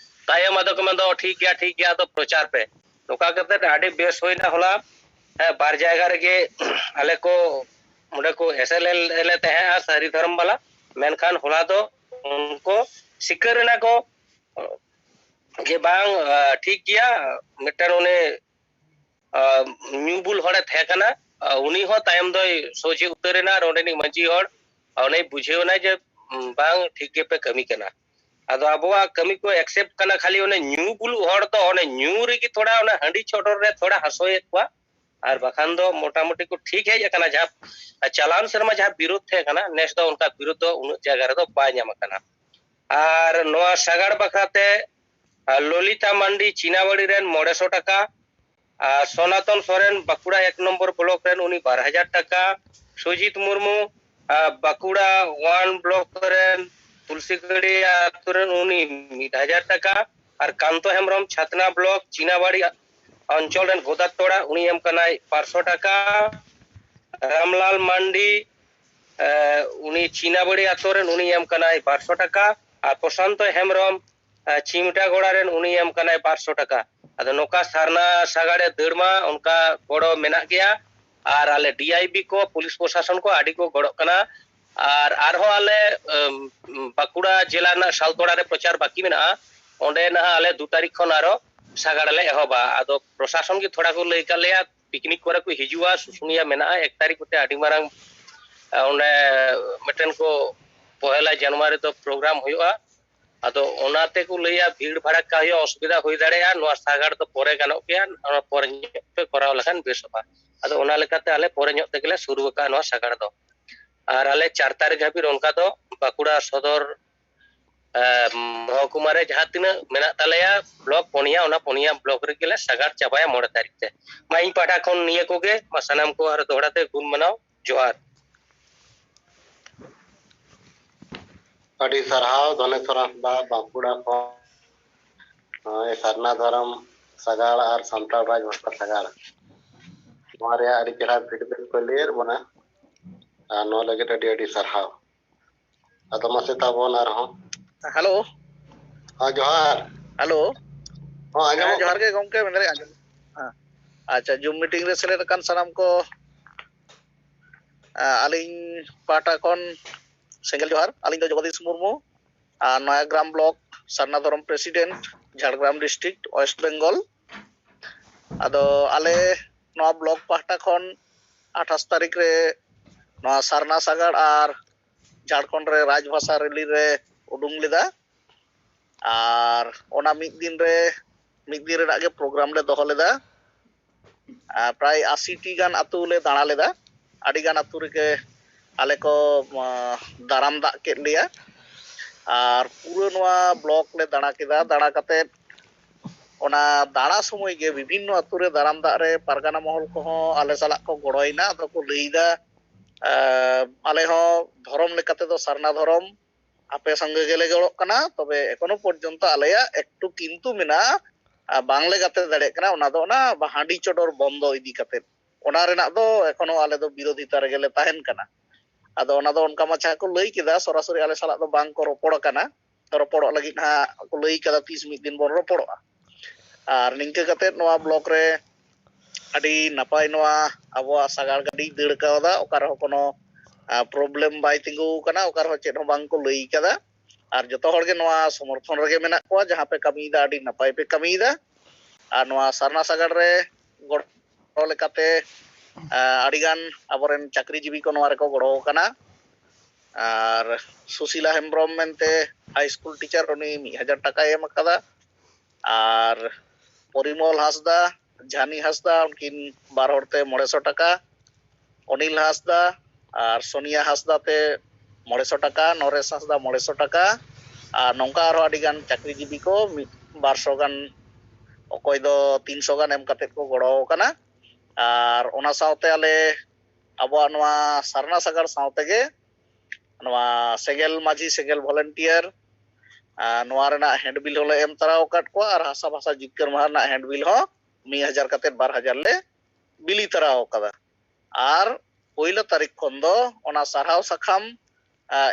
ᱛᱟᱭᱚᱢ ᱟᱫᱚ ᱠᱚ ᱢᱮᱱᱫᱟ ᱴᱷᱤᱠ ᱜᱮᱭᱟ ᱟᱫᱚ ᱯᱨᱚᱪᱟᱨ ᱯᱮ। ᱱᱚᱝᱠᱟ ᱠᱟᱛᱮ ᱟᱹᱰᱤ ᱵᱮᱥ ᱦᱩᱭᱱᱟ ᱦᱚᱞᱟ। ᱵᱟᱨ ᱡᱟᱭᱜᱟ ᱨᱮᱜᱮ ᱟᱞᱮ ᱠᱚ ᱚᱸᱰᱮ ᱠᱚ ᱮᱥᱮᱞᱮ ᱛᱟᱦᱮᱸᱜᱼᱟ ᱥᱟᱹᱨᱤ ᱫᱷᱚᱨᱚᱢ ᱵᱟᱞᱟ। ᱢᱮᱱᱠᱷᱟन ᱦᱚᱞᱟ ᱫᱚ ᱩᱱᱠᱩ ᱥᱤᱠᱟᱹᱨ ᱮᱱᱟ ᱠᱚ ᱡᱮ ᱵᱟᱝ ᱴᱷᱤᱠ ᱜᱮᱭᱟ, ᱢᱤᱫᱴᱟᱝ ᱩᱱᱤ ᱧᱩ ᱵᱩᱞ ᱦᱚᱲᱮ ᱛᱟᱦᱮᱸ ᱠᱟᱱᱟ, ᱩᱱᱤ ᱦᱚᱸ ᱛᱟᱭᱚᱢ ᱫᱚᱭ ᱥᱚᱡᱷᱮ ᱩᱛᱟᱹᱨᱮᱱᱟ ᱟᱨ ᱚᱸᱰᱮᱱᱤᱡ ᱢᱟᱺᱡᱷᱤ ᱦᱚᱲ ᱩᱱᱤᱭ ᱵᱩᱡᱷᱟᱹᱣᱱᱟ ᱡᱮ ᱵᱟᱝ ᱴᱷᱤक ᱜᱮᱯᱮ ᱠᱟᱹᱢᱤ ᱠᱟᱱᱟ। ᱟᱫᱚ ᱟᱵᱚᱣᱟᱜ ᱠᱟᱹᱢᱤ ᱠᱚ ᱮᱠᱥᱮᱯᱴ ᱠᱟᱱᱟ, ᱠᱷᱟᱹᱞᱤ ᱚᱱᱮ ᱧᱩ ᱵᱩᱞᱩᱜ ᱦᱚᱲ ᱫᱚ ᱚᱱᱮ ᱧᱩ ᱨᱮᱜᱮ ᱛᱷᱚᱲᱟ ᱚᱱᱟ ᱦᱟᱺᱰᱤ ᱪᱚᱰᱚᱨ ᱨᱮ ᱛᱷᱚᱲᱟ ᱦᱟᱥᱚᱭᱮᱫ ᱠᱚᱣᱟ, ᱟᱨ ᱵᱟᱠᱷᱟᱱ ᱫᱚ ᱢᱚᱴᱟᱢᱩᱴᱤ ᱠᱚ ᱴᱷᱤᱠ ᱦᱮᱡ ᱟᱠᱟᱱᱟ। ᱡᱟᱦᱟᱸ ᱪᱟᱞᱟᱣᱮᱱ ᱥᱮᱨᱢᱟ ᱡᱟᱦᱟᱸ ᱵᱤᱨᱳধ ᱛᱟᱦᱮᱸ ᱠᱟᱱᱟ, ᱱᱮᱥ ᱫᱚ ᱚᱱᱠᱟ ᱵᱤᱨᱳধ ᱫᱚ ᱩᱱᱟᱹᱜ ᱡᱟᱭᱜᱟ ᱨᱮᱫᱚ ᱵᱟᱭ ᱧᱟᱢ ᱟᱠᱟᱱᱟ। ᱟᱨ ᱱᱚᱣᱟ ᱥᱟᱜᱟᱲ ᱵᱟᱠᱷᱨᱟᱛᱮ ললিতা মান্ডি চিনাবাড়ি রেন 900 টাকা, আর সনাতন সরেন বাঁকুড়া 1 নম্বর ব্লক রেন উনি 12,000 টাকা, সুজিত মুর্মু বাঁকুড়া 1 ব্লক রেন तुलसीगढ़ी आतुरन उनी 1000 टाका और कांतो हेमरम छातना ब्लॉक चीनाबाड़ी अंचल गोदातोड़ा उनी एम कनाय 500 टाका रामलाल मांडी उनी चीनाबाड़ी आतुरन उनी एम कनाय 500 टाका और प्रशांत हेमरम चिमटा गोड़ारेन उनी एम कनाय 500 टाका अदो नोका सारना सागाड़े दड़मा उनका गड़ो मेना गया और आले डीआईबी को पुलिस प्रशासन को आड़ी को गड़ो कना और आरहो आले बाकुड़ा जिला ना सालतोड़ा रे प्रचार बाकी मेना ओंडे ना आले 2 तारीख खन आरो सागाड़ ले एहोबा अदो प्रशासन की थोड़ा को लई कालेया पिकनिक करे को हिजुआ सुसुनिया मेना 1 तारीख ते आडी मारंग ओंडे मटन को पहला जनवरी तो प्रोग्राम हुआ अदो ओनाते को लैया भीड़ भाड़ा का असुविधा हुई दाड़ेया नोआ सागाड़ तो परे गानो गया परे पे कराव लखान बेसबा अदो ओना लेकाते आले परे ᱧᱚᱜ तेगले शुरू का नोआ सागाड़ दो और आले 4 तारीख हाबी उनका दो बाकुड़ा सदर महकुमा रे जहां तिना मेना तालेया ब्लॉक पोनिया ओना पोनिया ब्लॉक रे गेले सागाड़ चाबाया 9 तारीख ते मा इन पाटा खन निये कोगे मा सनाम को हर दोहराते गुण मनाओ जोहार अड़ी सरहाव धनेश्वर बांकुड़ा को सरना धर्म सगाड़ और सान्ताल राज भाषा सगाड़ हमारे अड़ी चेहरा फीडबैक को लेर बना नो लगे अड़ी अड़ी सरहाव अतो मसे ताबोन आर हो हेलो हां जोहार हेलो हां आजम जोहार के गमके मेरे आजम हां अच्छा जूम मीटिंग रे सेलेद कान सनाम को आलिंग पाटा कोन सेंगल जोहार आलिंग दो Jagdish Murmu Nayagram block Sarna Dharam president Jhargram district west Bengal अदो आले नवा ब्लॉक पाटा खन 28 तारीख रे नवा सरना सागाड़ और झारखंड रे राजभाषा रैली रे उडुंग लेदा और ओना मिद दिन रेना के प्रोग्राम ले दोहो लेदा प्राय 80 टी गान आतु ले दाणा लेदा आडी गान आतु रे आले को दाराम दा के लिया और पूरा नवा ब्लॉक ले दाणा केदा दाणा काते ओना दाणा समय के विभिन्न आतु रे दाराम दा रे पारगाना महल को आले साला को गड़ोइना अदो को लईदा आले हो धर्म लेकाते दो सरना धर्म आपे संगे गेले गड़ो कना तबे एकोनो पर्यंत आलेया एकटू किंतु मेना बांगले गाते दाड़े कना ओना दो ना हांडी चोडोर बंदो इदी काते ओना रेना दो एकोनो आले दो विरोधिता रे गेले ताहेन कना अदो ओना दो उनका माछा को लई केदा सरासरी आले साला दो बांग को रोपड़ कना रोपड़ो लगी ना को लई केदा 30 मिद दिन बोन रोपड़ोआ और निंके काते नोआ ब्लॉक रे अडी नपाय नोआ अबो सागाड़ गाड़ी दड़ कावदा ओकार हो कोनो प्रॉब्लम बाय तिंगु कना ओकार हो चेद हो बांग को लई कदा और जतो हर गे नोआ समर्थन रे मेना को जहां पे कमीदा अडी नपाय पे कमीदा और नोआ सरना सागाड़ रे गड़ो लेकाते आड़ीगान अबरेन चाकरीजीवी को नोआ रे को गड़ो कना और सुशीला हेम्ब्रम मेनते हाई स्कूल टीचर उनी 1000 टाका एम कदा और परिमल हासदा झानी हासदा उनकिन 12 हरते 900 टाका अनिल हासदा और सोनिया हासदा ते 900 टाका नरेश हासदा 900 टाका और नौका आरो आड़ीगान चाकरीजीवी को 200 गान अकोय दो 300 गान एम काते को गड़ो कना और ओना साउते आले अबो नवा सरना सागाड़ साउते गे नवा सेगेल माझी सेगेल वॉलंटियर नवा रेना हैंडबिल होले एम तराव काट को और हासा भाषा जिक्कर मारना हैंडबिल हो 1000 काते 12000 ले बिली तराव कदा और पहिला तारीख खन दो ओना सारहाव साखाम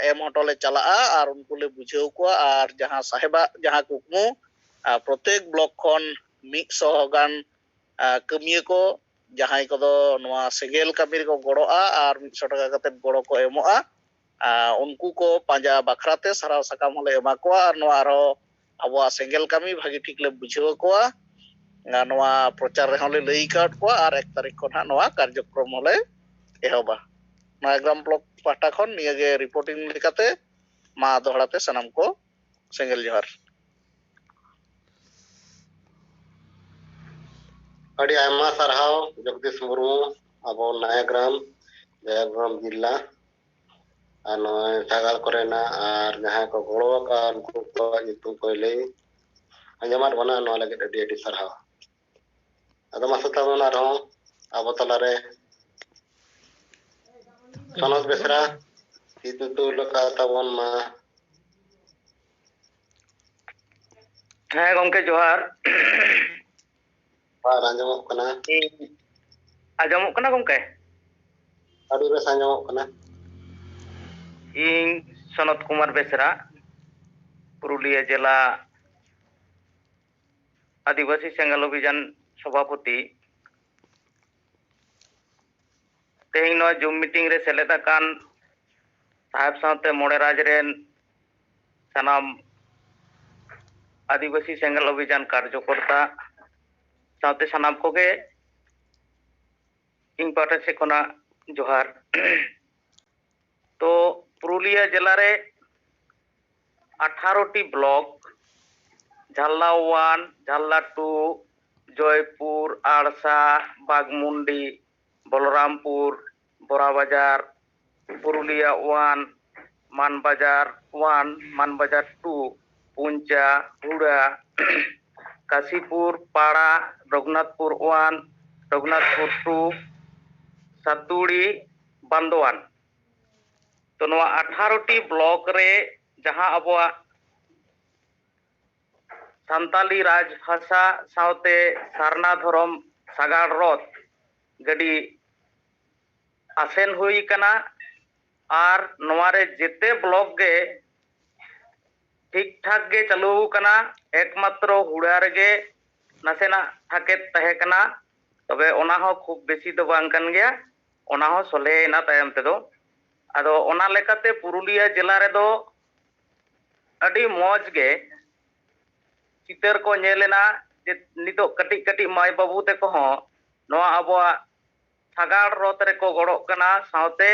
एम होटले चला और उनको ले बुझाव को और जहां साहेबा जहां कुकमु प्रत्येक ब्लॉक खन 100 गान कमिया को जहां को दो नवा सेगेल कमिर को गड़ोआ और 100 टाका काते गड़ो को एमोआ उनको को पांजा बखराते साराव साकाम होले एमा को और नवा आरो अबो सेगेल कमी भागी ठीक ले बुझाव को नवा प्रचार रे होले लई काट को और 1 तारीख खन नवा कार्यक्रम होले एहोबा नयाग्राम ब्लॉक पाटा खन निये रिपोर्टिंग लेकाते मा दोहराते सनाम को सेंगेल जोहार अड़ी आयमा सरहाव जगदीश मुर्मू अबो नयाग्राम जिला और नय सागाड़ करेना और जहां को गड़ो का उनको को युतु को लई अंजमात बना नो लगे अड़ी अड़ी सरहाव अदो मासता बना रहो अबो तला रे सनोज बेसरा इतु तो लका तबन मा ᱦᱮᱸ ᱜᱚᱝᱠᱮ ᱡᱚᱦᱟᱨ ᱟᱨ ᱟᱸᱡᱚᱢᱚᱜ ᱠᱟᱱᱟ ᱟᱸᱡᱚᱢᱚᱜ ᱠᱟᱱᱟ ᱜᱚᱝᱠᱮ ᱟᱹᱰᱤ ᱵᱮᱥ ᱟᱸᱡᱚᱢᱚᱜ ᱠᱟᱱᱟ ᱤᱧ ᱥᱚᱱᱚᱛ ᱠᱩᱢᱟᱨ ᱵᱮᱥᱨᱟ पुरुलिया जिला आदिवासी सेंगल अभियान सभापति तेज नौ जूम मीटिंग रे सेलेदा कान साहेब साथे मोड़े राज रेन सनाम आदिवासी सेंगल अभियान कार्यकर्ता साथे सनाम कोगे इन पाटे से कोना जोहार तो पुरुलिया जिला रे 18टी ब्लॉक झाला 1 झाला 2 जयपुर आड़सा बागमुंडी बलरामपुर बोराबाजार पुरुलिया 1 मानबाजार 1 मानबाजार 2 पुंचा हुड़ा काशीपुर पाड़ा रघुनाथपुर 1 रघुनाथपुर 2 सातुड़ी बांदवान तो 18टी ब्लॉक रे जहां अबवा संताली राज भाषा सावते सारना धर्म सागाड़ रथ गडी आसेन हुई कना और नवारे जेते ब्लॉक गे ठीक ठाक गे चालू कना एकमात्र हुड़ा रेगे नासेना थाके तहे कना तबे ओना हो खूब बेसी दो बांग कन गया ओना हो सोलेना तायम तेदो आदो ओना लेकाते पुरुलिया जिला रे दो अडी मौज गे चितर को नेलेना जे नितो कटी कटी माय बाबू ते को हो नवा अबवा सागाड़ रथ रे को गड़ो कना सावते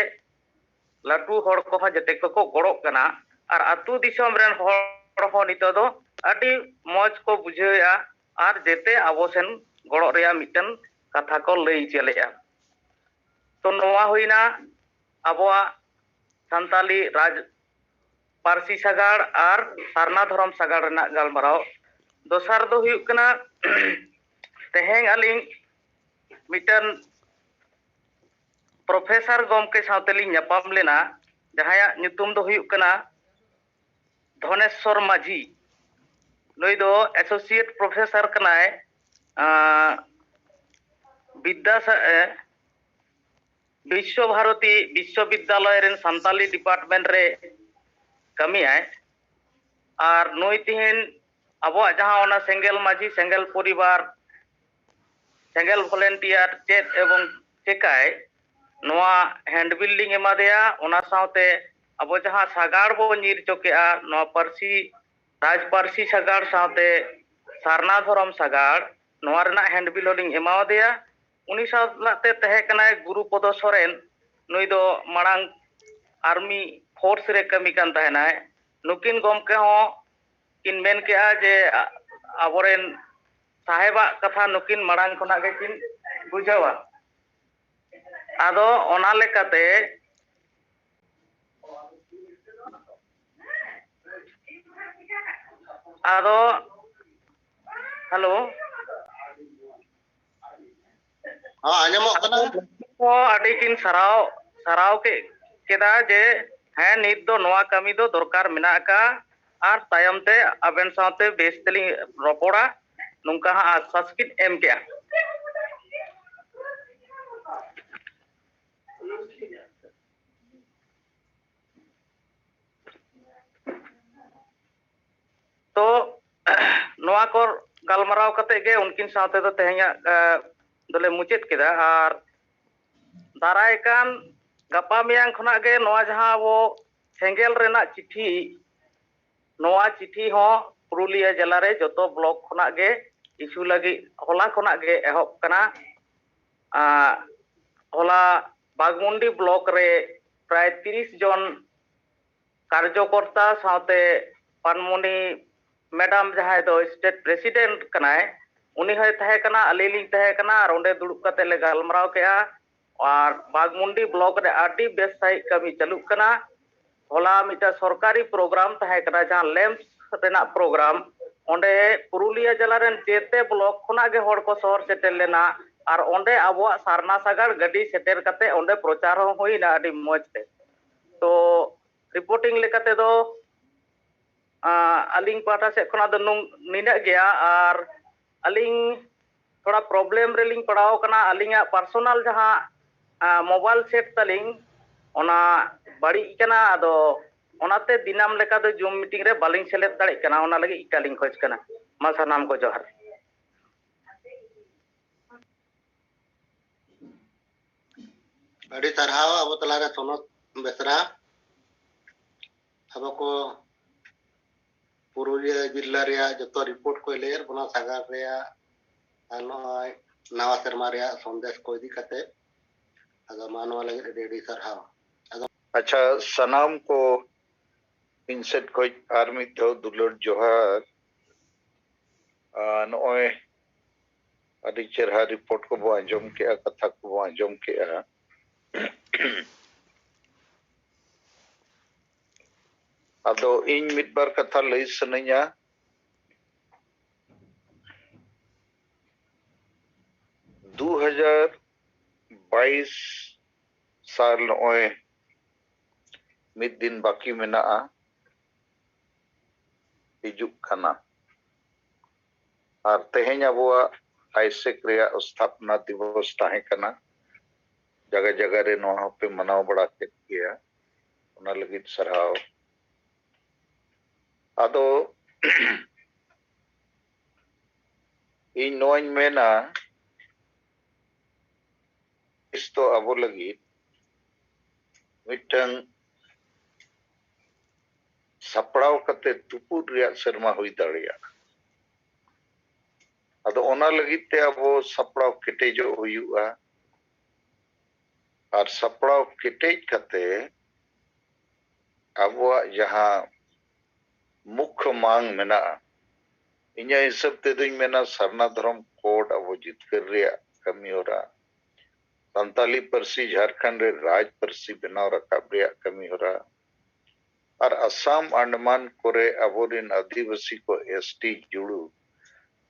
लाटू हड़ को जते को गड़ो कना और अतु दिसम रेन हड़ हो नितो दो अडी मौज को बुझेया और जेते अबो सेन गड़ो रेया मिटन कथा को लई चलेया तो नवा होइना अबवा संताली राज पारसी सागाड़ और सारना धर्म सागाड़ रेना गलमाराव दोसार दो हुयुक कना तेहें अलिंग मिटन प्रोफेसर गमके सावतेली न्यापाम लेना जहाया ᱧᱩᱛᱩᱢ दो हुयुक कना धनेश्वर माझी नुई दो एसोसिएट प्रोफेसर कनाय विश्व भारती विश्वविद्यालय रेन संताली डिपार्टमेंट रे कमी आय और नुई तिहिन अबो जहां ओना सेंगल माझी सेंगल परिवार सेंगल वॉलंटियर चेत एवं चेकाय नोआ हैंड बिल्डिंग एमा देया ओना सावते अबो जहां सागाड़ बो नीर चोकेआ नोआ पारसी राज पारसी सागाड़ सावते सारना धर्म सागाड़ नोआ रेना हैंड बिल्डिंग एमा देया उनी सावते तहे कनाय गुरुपद सोरेन नुई दो मांग आर्मी फोर्स रे कमी कान तहनाय नुकिन गमके हो किन मेन के जे आबोरेन साहेबा कथा नुकिन मांग खना गे किन बुझावा आदो ओना लेकाते आदो हेलो हां आंजमोग कना को अडी किन सराव के केदा जे हैं नित दो नोआ कमी दो दरकार मेना का और तायम ते अबेन साथे बेस्तली रोपोड़ा नुंका हा आश्वास किन एम के तो नोआ को गलमराव कते गे उनकिन साथे तो तेहया दोले मुचेत केदा और दाराय कान गपा मियांग खना गे नोआ जहां वो सेंगेल रेना चिट्ठी नोआ चिट्ठी हो पुरुलिया जिला रे जतो ब्लॉक खना गे इशू लगी होला खना गे एहब कना होला बागमुंडी ब्लॉक रे प्राय 30 जन कार्यकर्ता साथे पानमुनी मैडम जहां दो स्टेट प्रेसिडेंट कनाय उनी है तहे कना अलीलिंग तहे कना और ओंडे दुड़ुब कते ले गलमराव केआ और बागमुंडी ब्लॉक रे आडी बेस सही कमी चालू कना होला मिटा सरकारी प्रोग्राम तहे कना जहां लैम्प्स रेना प्रोग्राम ओंडे पुरुलिया जिला रेन जेते ब्लॉक खना गे हड़ को शहर सेटेल लेना और ओंडे अबवा सारना सागाड़ गड्डी सेटेर कते ओंडे प्रचार हो होइना आडी मौज ते तो रिपोर्टिंग लेकाते दो aling pahata se khona do nina gaya ar aling thoda problem reling padao kana alinga personal jaha mobile set taling ona badi kana ado onate dinam leka do Zoom meeting re baling select dare kana ona lagi italing khoj kana ma sanam ko johar ᱟᱹᱰᱤ ᱥᱟᱨᱦᱟᱣ ᱟᱵᱚ ᱛᱟᱞᱟᱨᱮ ᱥᱚᱱᱚᱛ ᱵᱮᱥᱨᱟ ᱟᱵᱚ ᱠᱚ ᱯᱩᱨᱩᱞᱤᱭᱟᱹ ᱡᱤᱞᱟ ᱨᱮᱭᱟᱜ ᱡᱚᱛᱚ ᱨᱤᱯᱳर्ट ᱠᱚ ᱞᱟᱹᱭᱮᱫ ᱵᱚᱱᱟ ᱥᱟᱜᱟᱲ ᱨᱮᱭᱟᱜ ᱟᱨ ᱱᱚᱜᱼᱚᱭ ᱱᱟᱣᱟ ᱥᱮᱨᱢᱟ ᱨᱮᱭᱟᱜ ᱥᱚᱱᱫᱮᱥ ᱠᱚ ᱤᱫᱤ ᱠᱟᱛᱮ ᱟᱫᱚ ᱢᱟᱱᱣᱟ ᱞᱟᱹᱜᱤᱫ ᱟᱹᱰᱤ ᱥᱟᱨᱦᱟᱣ ᱟᱪᱪᱷᱟ ᱥᱟᱱᱟᱢ ᱠᱚ ᱤᱧ ᱥᱮᱫ ᱠᱷᱚᱡ ᱟᱨ ᱢᱤᱫ ᱫᱷᱟᱣ ᱫᱩᱞᱟᱹᱲ ᱡᱚᱦᱟᱨ ᱱᱚᱜᱼᱚᱭ ᱟᱹᱰᱤ ᱪᱮᱨᱦᱟ ᱨᱤᱯᱳर्ट ᱠᱚ ᱵᱚ ᱟᱸᱡᱚᱢ ᱠᱮᱜᱼᱟ ᱠᱟᱛᱷᱟ ᱠᱚ ᱵᱚ ᱟᱸᱡᱚᱢ ᱠᱮᱜᱼᱟ ᱟᱫᱚ ᱤᱧ ᱢᱤᱫ ᱵᱟᱨ ᱠᱟᱛᱷᱟ ᱞᱟᱹᱭ ᱥᱟᱱᱟᱧᱟ 2022 साल नॉय मिद दिन बाकी मेना हिजुक खाना और तेहें अबुआ आइसेक रेया स्थापना दिवस ताहे कना जगह जगह रे नोहा पे मनाव बड़ा केत गया उना लगित सराव आदो इन नोइन मेना इस्तो अबो लगित मिटंग सपड़ाव कते तुपुट रिया शर्मा हुई दाड़िया अदो ओना लगित ते अबो सपड़ाव केटेजो हुयुआ और सपड़ाव केटेज कते अबो जहां मुख्य मांग मेना इन्या हिसाब ते दुई मेना सरना धर्म कोड अबो जितकर रिया कमी होरा संताली परसी झारखंड रे राज परसी बनाव रकाब रिया कमी होरा और असम अंडमान कोरे अबोरिन आदिवासी को एसटी जुड़ू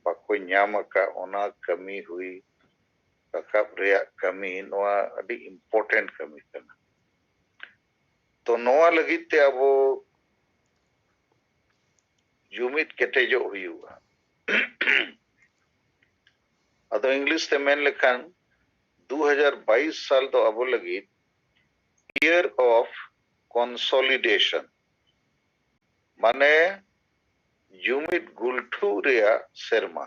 बाको न्याम का ओना कमी हुई रकाब रिया कमी नोआ अडी इम्पोर्टेंट कमी कना तो नोआ लगित ते अबो जुमित केटेजो हुआ अदो इंग्लिश ते मेन लेखान 2022 साल तो अबो लगित ईयर ऑफ कंसोलिडेशन माने जुमित गुलठू रिया शर्मा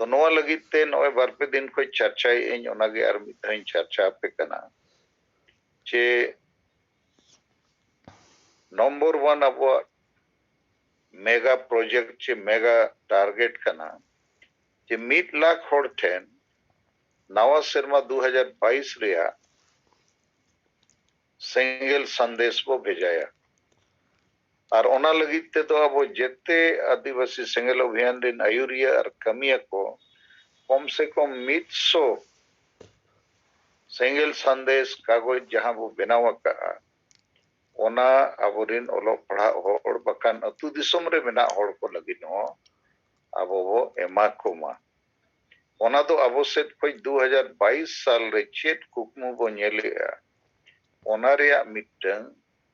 तो नोआ लगित ते नोए बारपे दिन को चर्चा इन ओनागे आर मिथाइन चर्चा पे कना जे नंबर 1 अबो मेगा प्रोजेक्ट चे मेगा टारगेट कना जे 1 लाख होड़ ठेन नवा शर्मा 2022 रिया सेंगेल संदेश को भेजाया और ओना लगित ते तो अब जेते आदिवासी सेंगेल अभियान दिन आयुरिया और कमिया को कम से कम 100 सेंगेल संदेश कागज जहां वो बनावा का ओना अबोरिन ओलो पढ़ा होड़ बकान अतु दिसम रे मेना होड़ को लगिन हो अबो वो एमा कोमा ओना तो अबो सेट कोई 2022 साल रे चेत कुकमु बो नेलिया ओना रिया मिटंग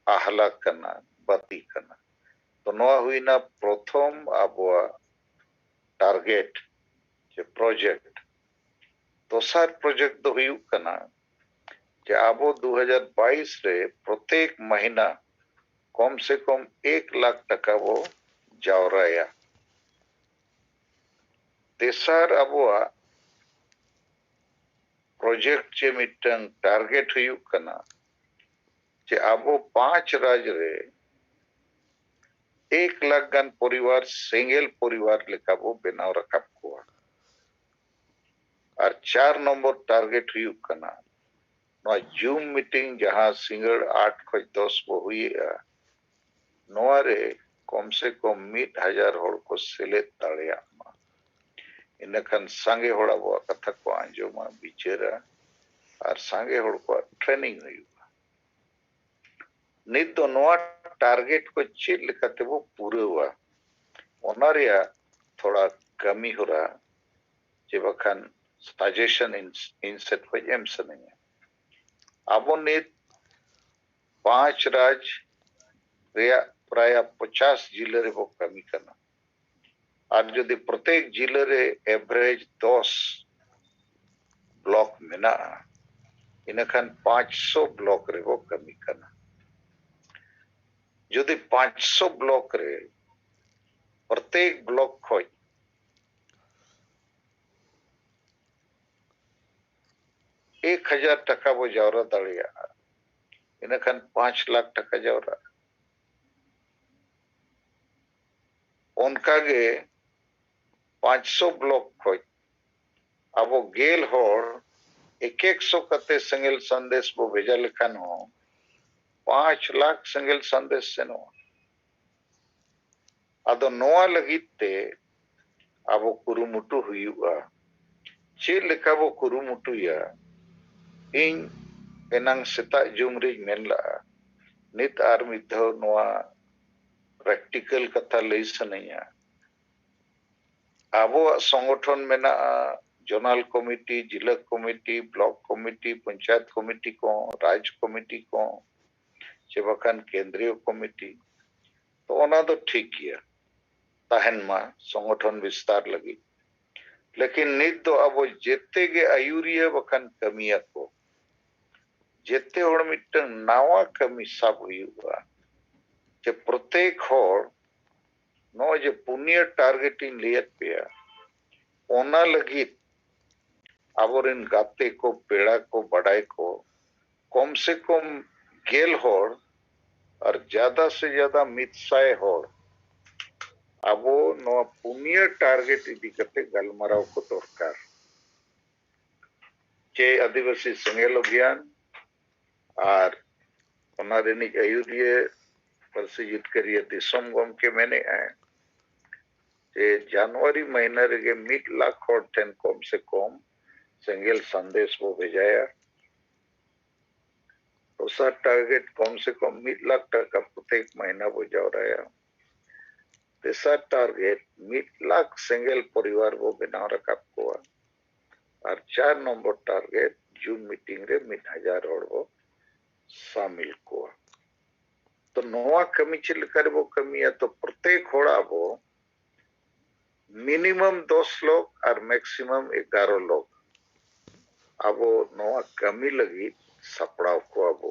आहला कना बाती कना तो नोआ हुईना प्रथम अबो टारगेट जे प्रोजेक्ट तो सार प्रोजेक्ट तो हुई कना जे अबो 2022 रे प्रत्येक महीना कम से कम 1 लाख टका वो जावराया तेसार अबो प्रोजेक्ट जे मिटंग टारगेट हुई कना जे अबो 5 राज्य रे 1 लाख गन परिवार सेंगेल परिवार लेका वो बनाव रखा हुआ और 4 नंबर टारगेट हुई कना नोआ जूम मीटिंग जहां सिंगल 8 खोज 10 वो हुई नोआ रे कम से कम 1000 होड़ को सेलेद दाड़िया इनखान सांगे होड़ा वो कथा को आंजोमा बिचेरा और सांगे होड़ को ट्रेनिंग हुई नित तो नोआ टारगेट को चेक लिखाते वो पूरे हुआ ओनारिया थोड़ा कमी हो रहा जब अखान सजेशन इन सेट को एम से नहीं है अब नित 5 राज्य रिया प्राय 50 जिले रे बो कमी करना और जो प्रत्येक जिले रे एवरेज 10 ब्लॉक मेना इनखान 500 ब्लॉक रे बो कमी करना जो 500 ब्लॉक रे प्रत्येक ब्लॉक खोज 1000 टका बो जावरा दाड़िया इनखान 5 लाख टका जावरा उनका गे 500 ब्लॉक खोज अब गेल होड़ 100 कते संगेल संदेश बो भेजा लेखान हो 5 लाख संगेल संदेश से नो अदो नोआ लगिते अब कुरुमुटु हुआ चे लेखा बो कुरुमुटु या इन एनांग सेता जुमरी मेनला नित आर मिधो नोआ प्रैक्टिकल कथा लई सनैया अब संगठन मेना जोनल कमिटी जिला committee block committee panchayat committee को राज्य कमिटी को से बखान केंद्रीय कमिटी तो ओना तो ठीक किया ताहन मा संगठन विस्तार लगी लेकिन नित तो अब जेते गे आयुरिया बखान कमिया को जेते होड़ मिटन नावा कमी सब हुआ जे प्रत्येक होड़ नो जे पुनिया टारगेटिंग लियत पेया ओना लगी आवरिन गाते को पेड़ा को बड़ाई को कम से कम गेल होड़ और ज्यादा से ज्यादा मितसाय होड़ अबो नो पुनिया टारगेट इदी कते गलमराव को दरकार जे आदिवासी संगेल अभियान और ओना रेनिक आयुरिये परसे जितकरिया दिसम गम के मैंने आए जे जनवरी महीना रे 1 लाख और 10 कम से कम संगेल संदेश वो भेजाया उसका टारगेट कम से कम 1 लाख टका प्रत्येक महीना वो जा रहा है तेसा टारगेट 1 लाख संगेल परिवार वो बना रखा को और 4 नंबर टारगेट जून मीटिंग रे 1000 और वो शामिल को तो नोआ कमी चिल कर वो कमी है तो प्रत्येक होड़ा वो मिनिमम 10 लोग और मैक्सिमम 11 लोग अब नोआ कमी लगी सपड़ा को अब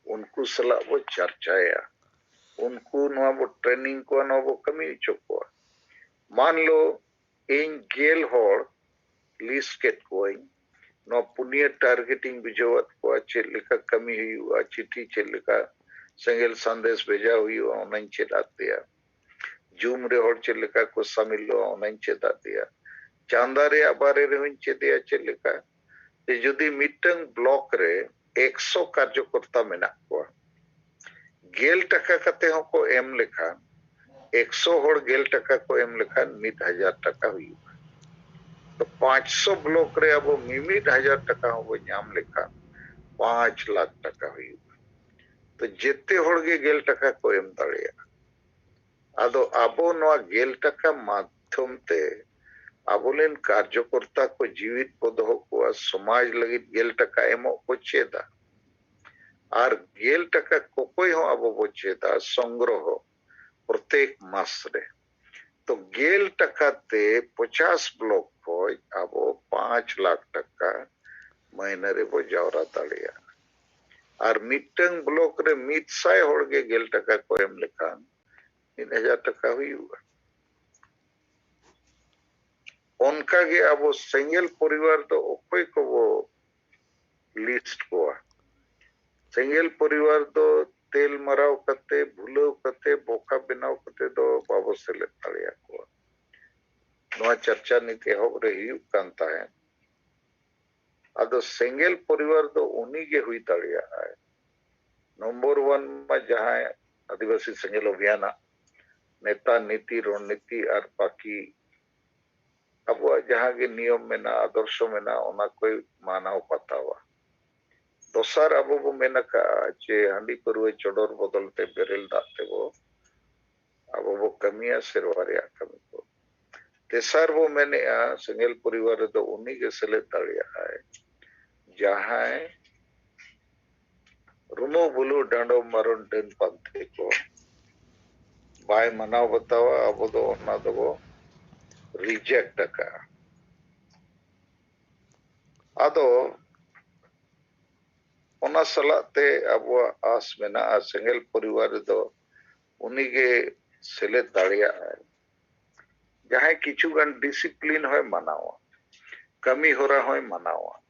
उनको सला वो चर्चाया उनको नोआ वो ट्रेनिंग को ना वो कमी चुको मान लो इन गेल होड़ लिस्ट के कोई नो पुनिया टारगेटिंग बिजवत को चेलिका कमी हुई चिट्ठी चेलिका संगेल संदेश भेजा हुई ऑनलाइन चेता दिया जूम रे होड़ चेलिका को शामिल लो ऑनलाइन चेता दिया चांदा रे बारे रे हुन चेदिया चेलिका ते जुदी मिटंग ब्लॉक रे 100 कार्यकर्ता मेना को गेल टका कते हो को एम लेखा 100 होड़ गेल टका को एम लेखा 1000 टका हुई तो 500 ब्लॉक रे अब 1000 टका हो नाम लेखा 5 लाख टका हुई तो जेते होड़ गे गेल टका को एम दाड़िया आदो आबो नोआ गेल टका माध्यम ते आबोलेन कार्यकर्ता को जीवित पदो को समाज लगी गेल टका एमो को चेदा और गेल टका को कोई हो आबो वो चेदा संग्रह प्रत्येक मास रे तो गेल टका ते 50 ब्लॉक को आबो 5 लाख टका महीना रे वो जावरा दाड़िया और मिटंग ब्लॉक रे 100 होड़ गे गेल टका को एम लेखान 3000 टका हुई हुआ उनका गे अब संगेल परिवार तो कोई को वो लिस्ट को संगेल परिवार तो तेल मराव कते भूलो कते बोका बनाव कते तो बाबो से ले ताड़िया को नोआ चर्चा नीति हो रही कांता है अदो संगेल परिवार तो उन्हीं के हुई ताड़िया है नंबर 1 में जहां आदिवासी संगेल अभियान नेता नीति रणनीति और बाकी अब जहां के नियम में ना आदर्श में ना ओना कोई मानव पतावा दोसर अब वो मेना का जे हंडी परवे चोडोर बदलते बेरेल दाते वो अब वो कमिया सिरवारिया कमी को तेसर वो मैंने संगेल परिवार तो उन्हीं के सले ताड़िया है जहां रुमो बुलू डांडो मरण डेन पंथे को बाय मनाव बतावा अब दो ओना दो रिजेक्ट का आदो ओना सलाते अब आस मेना सेंगल परिवार दो उनी के सेलेद दाड़िया जहां किचुगान डिसिप्लिन होय मनावा कमी होरा होय मनावा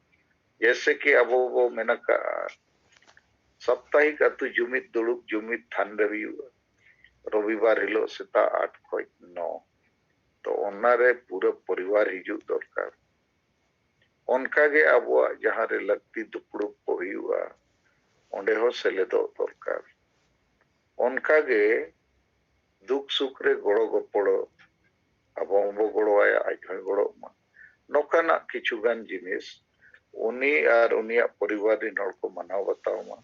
जैसे कि अब वो मेना का साप्ताहिक अतु जुमित दुड़ुब जुमित थान रविवार हिलो सेता 8 खय 9 तो ओनारे पूरा परिवार हिजु दरकार उनका गे अब जहां रे लगती दुपड़ुब को हुआ ओंडे हो सेलेदो दरकार उनका गे दुख सुख रे गड़ो गपड़ो अब बो गड़ोया आज होय गड़ो मा नोकाना किछुगान जिनिस उनी और उनिया परिवार रे नड़ को मनाव बताव मा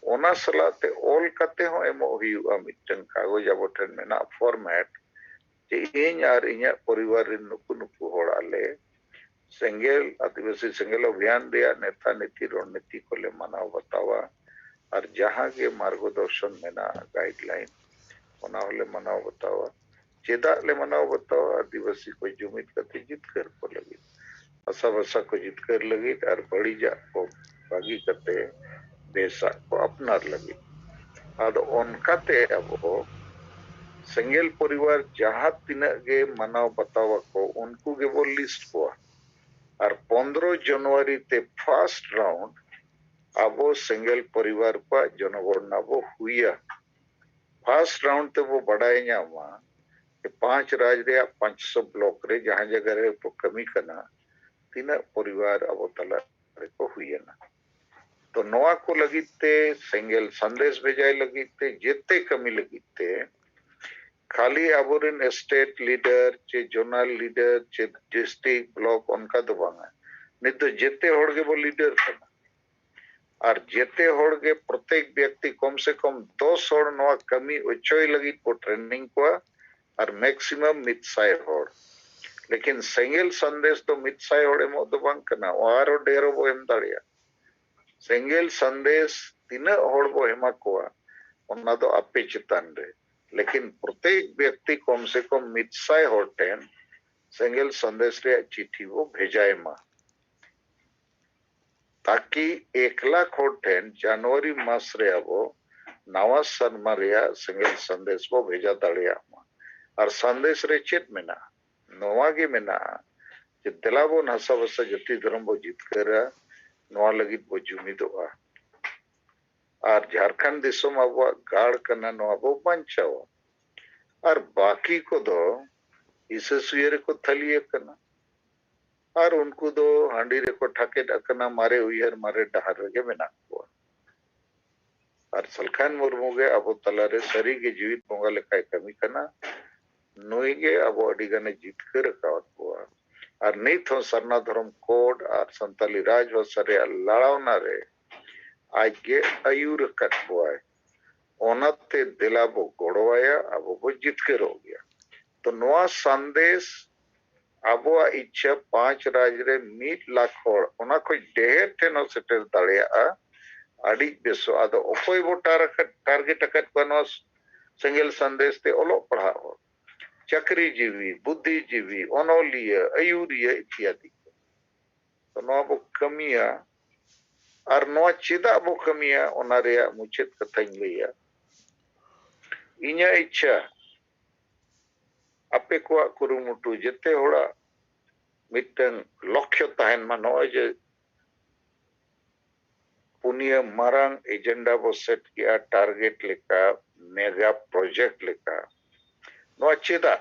ओना सलाते ऑल कते हो एमो हुआ मिटन कागज अब ठन मेना फॉर्मेट जे इन और इnya परिवार रे नुकु नुकु होड़ाले सेंगेल आदिवासी सेंगेल अभियान दिया नेता नीति रणनीति को ले मनाव बतावा और जहां के मार्गदर्शन मेना गाइडलाइन ओना होले मनाव बतावा चेदा ले मनाव बतावा आदिवासी को जुमित कते जितकर को लगी आशा भाषा को जितकर लगी और बड़ी जा को बागी कते देशा को अपनार लगी आद उनकाते अब सेंगेल परिवार जहां तिना गे मनाव बतावा को उनको गे वो लिस्ट को और 15 जनवरी ते फर्स्ट राउंड अब सेंगेल परिवार का जनगणना वो हुआ फर्स्ट राउंड ते वो बढ़ाए न्यामा कि 5 राज्य रे 500 ब्लॉक रे जहां जगह रे तो कमी करना तीन परिवार अब तला रे को हुआ ना तो नोआ को लगीते सेंगेल संदेश भेजाए लगीते जेते कमी लगीते खाली अबोरिन स्टेट लीडर चे जोनल लीडर चे डिस्ट्रिक्ट ब्लॉक उनका तो बांगा नहीं तो जेते होड़गे वो लीडर करना और जेते होड़गे प्रत्येक व्यक्ति कम से कम 2 होड़ नोआ कमी उच्चोई लगी को ट्रेनिंग को और मैक्सिमम मितसाय होड़ लेकिन सेंगेल संदेश तो मितसाय होड़े मो तो बांग करना वारो डेरो वो एम दाड़िया सेंगेल संदेश तीन होड़ वो हेमा को उन्ना तो आपे चितान रे लेकिन प्रत्येक व्यक्ति कम से कम मितसाय होटेन सेंगेल संदेश रे चिट्ठी वो भेजाए मा ताकि 1 लाख होटेन जनवरी मास रे अब नवा सनमा रे सेंगेल संदेश वो भेजा दाड़िया मा और संदेश रे चेत मेना नोवा गे मेना जे दिलाबो नसा वसा जति धर्म वो जीत कर नोवा लगी वो जुमिदोआ और झारखंड दिसोम अब गाड़ करना नोवा वो पंचावा और बाकी को दो इसे सुयरे को थलिए करना और उनको दो हांडी रे को ठाके डकना मारे उयर मारे डहार रे मेना को और सलखान मुर्मू गे अब तलारे सरी के जीवित पोंगा लेखाय कमी करना नोई गे अब अडिगने जीत कर रखावत को और नहीं थो सरना धर्म कोड और संताली राज वसरे लड़ावना रे आज के आयुर कट हुआ ओनते दिलाबो गोड़वाया अब वो जीत कर हो गया तो नवा संदेश अब इच्छा 5 राज्य रे 1 लाख होड़ ओना कोई ढेर थे न सेटर दाड़िया अड़ी बेसो आदो ओकोई वो टारगेट कट बनो सेंगेल संदेश ते ओलो पढ़ा हो चक्री जीवी बुद्धिजीवी ओनोलिय अयुरिय इत्यादि तो नवा वो कमिया और नवा चिदा वो कमिया ओना रे मुचित कथाई लिया इन्या इच्छा आपे को कुरुमुटु जेते होड़ा मिटन लक्ष्य तहन मानो जे पुनिया मारंग एजेंडा वो सेट किया टारगेट लेका मेगा प्रोजेक्ट लेका नो चेदा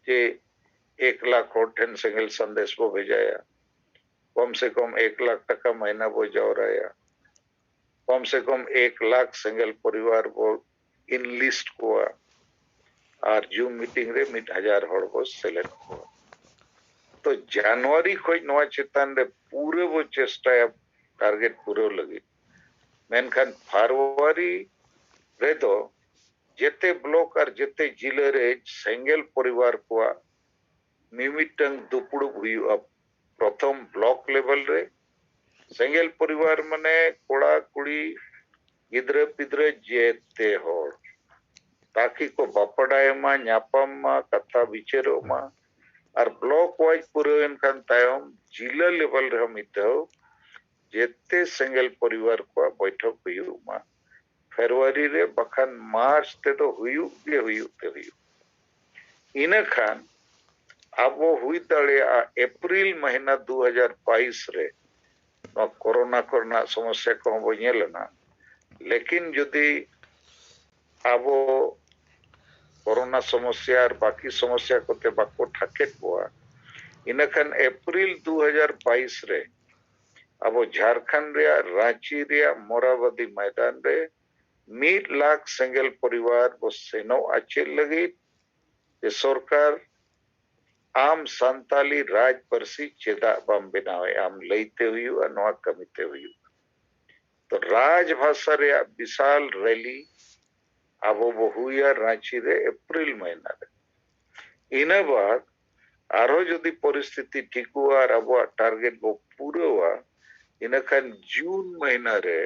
जे 1 लाख होटेन सेंगेल संदेश वो भेजाया कम से कम 1 लाख टका महीना वो जाओ रहा कम से कम 1 लाख सेंगेल परिवार वो इन लिस्ट को और जूम मीटिंग रे 1000 होड़ वो सेलेक्ट को तो जनवरी खोज नवा चितान रे पूरे वो चेष्टा टारगेट पूरे लगी मेनखान फरवरी रे तो जेते ब्लॉक और जेते जिले रे सेंगेल परिवार को मिमिटंग दुपुड़ हुआ प्रथम ब्लॉक लेवल रे सेंगेल परिवार मने कोड़ा कुड़ी गिद्रे पिद्रे जेते होड़ ताकि को बापड़ाय मा ᱧᱟᱯᱟᱢ मा कथा विचारो मा और ब्लॉक वाइज पुरन खान तायम जिला लेवल रे मिताओ जेते सेंगेल परिवार को बैठक हुयु मा फरवरी रे बखान मार्च ते तो हुयु इना खान अब हुई दड़े अप्रैल महीना 2022 रे कोरोना समस्या को बनेलना लेकिन यदि अब कोरोना समस्या और बाकी समस्या को बाको ठाकेट बोआ इनखान अप्रैल 2022 रे अब झारखंड रे रांची रे मोराबादी मैदान रे 1 लाख सेंगेल परिवार वो सेनो आचे लगी कि सरकार आम संताली राज परसी चेदा बम बनावे आम लेते हुई नवा कमिते हुई तो राजभाषा रे विशाल रैली अब वो हुआ रांची रे अप्रैल महीना रे इन बाद आरो यदि परिस्थिति ठीक हुआ और अब टारगेट वो पूरा हुआ इनखान जून महीना रे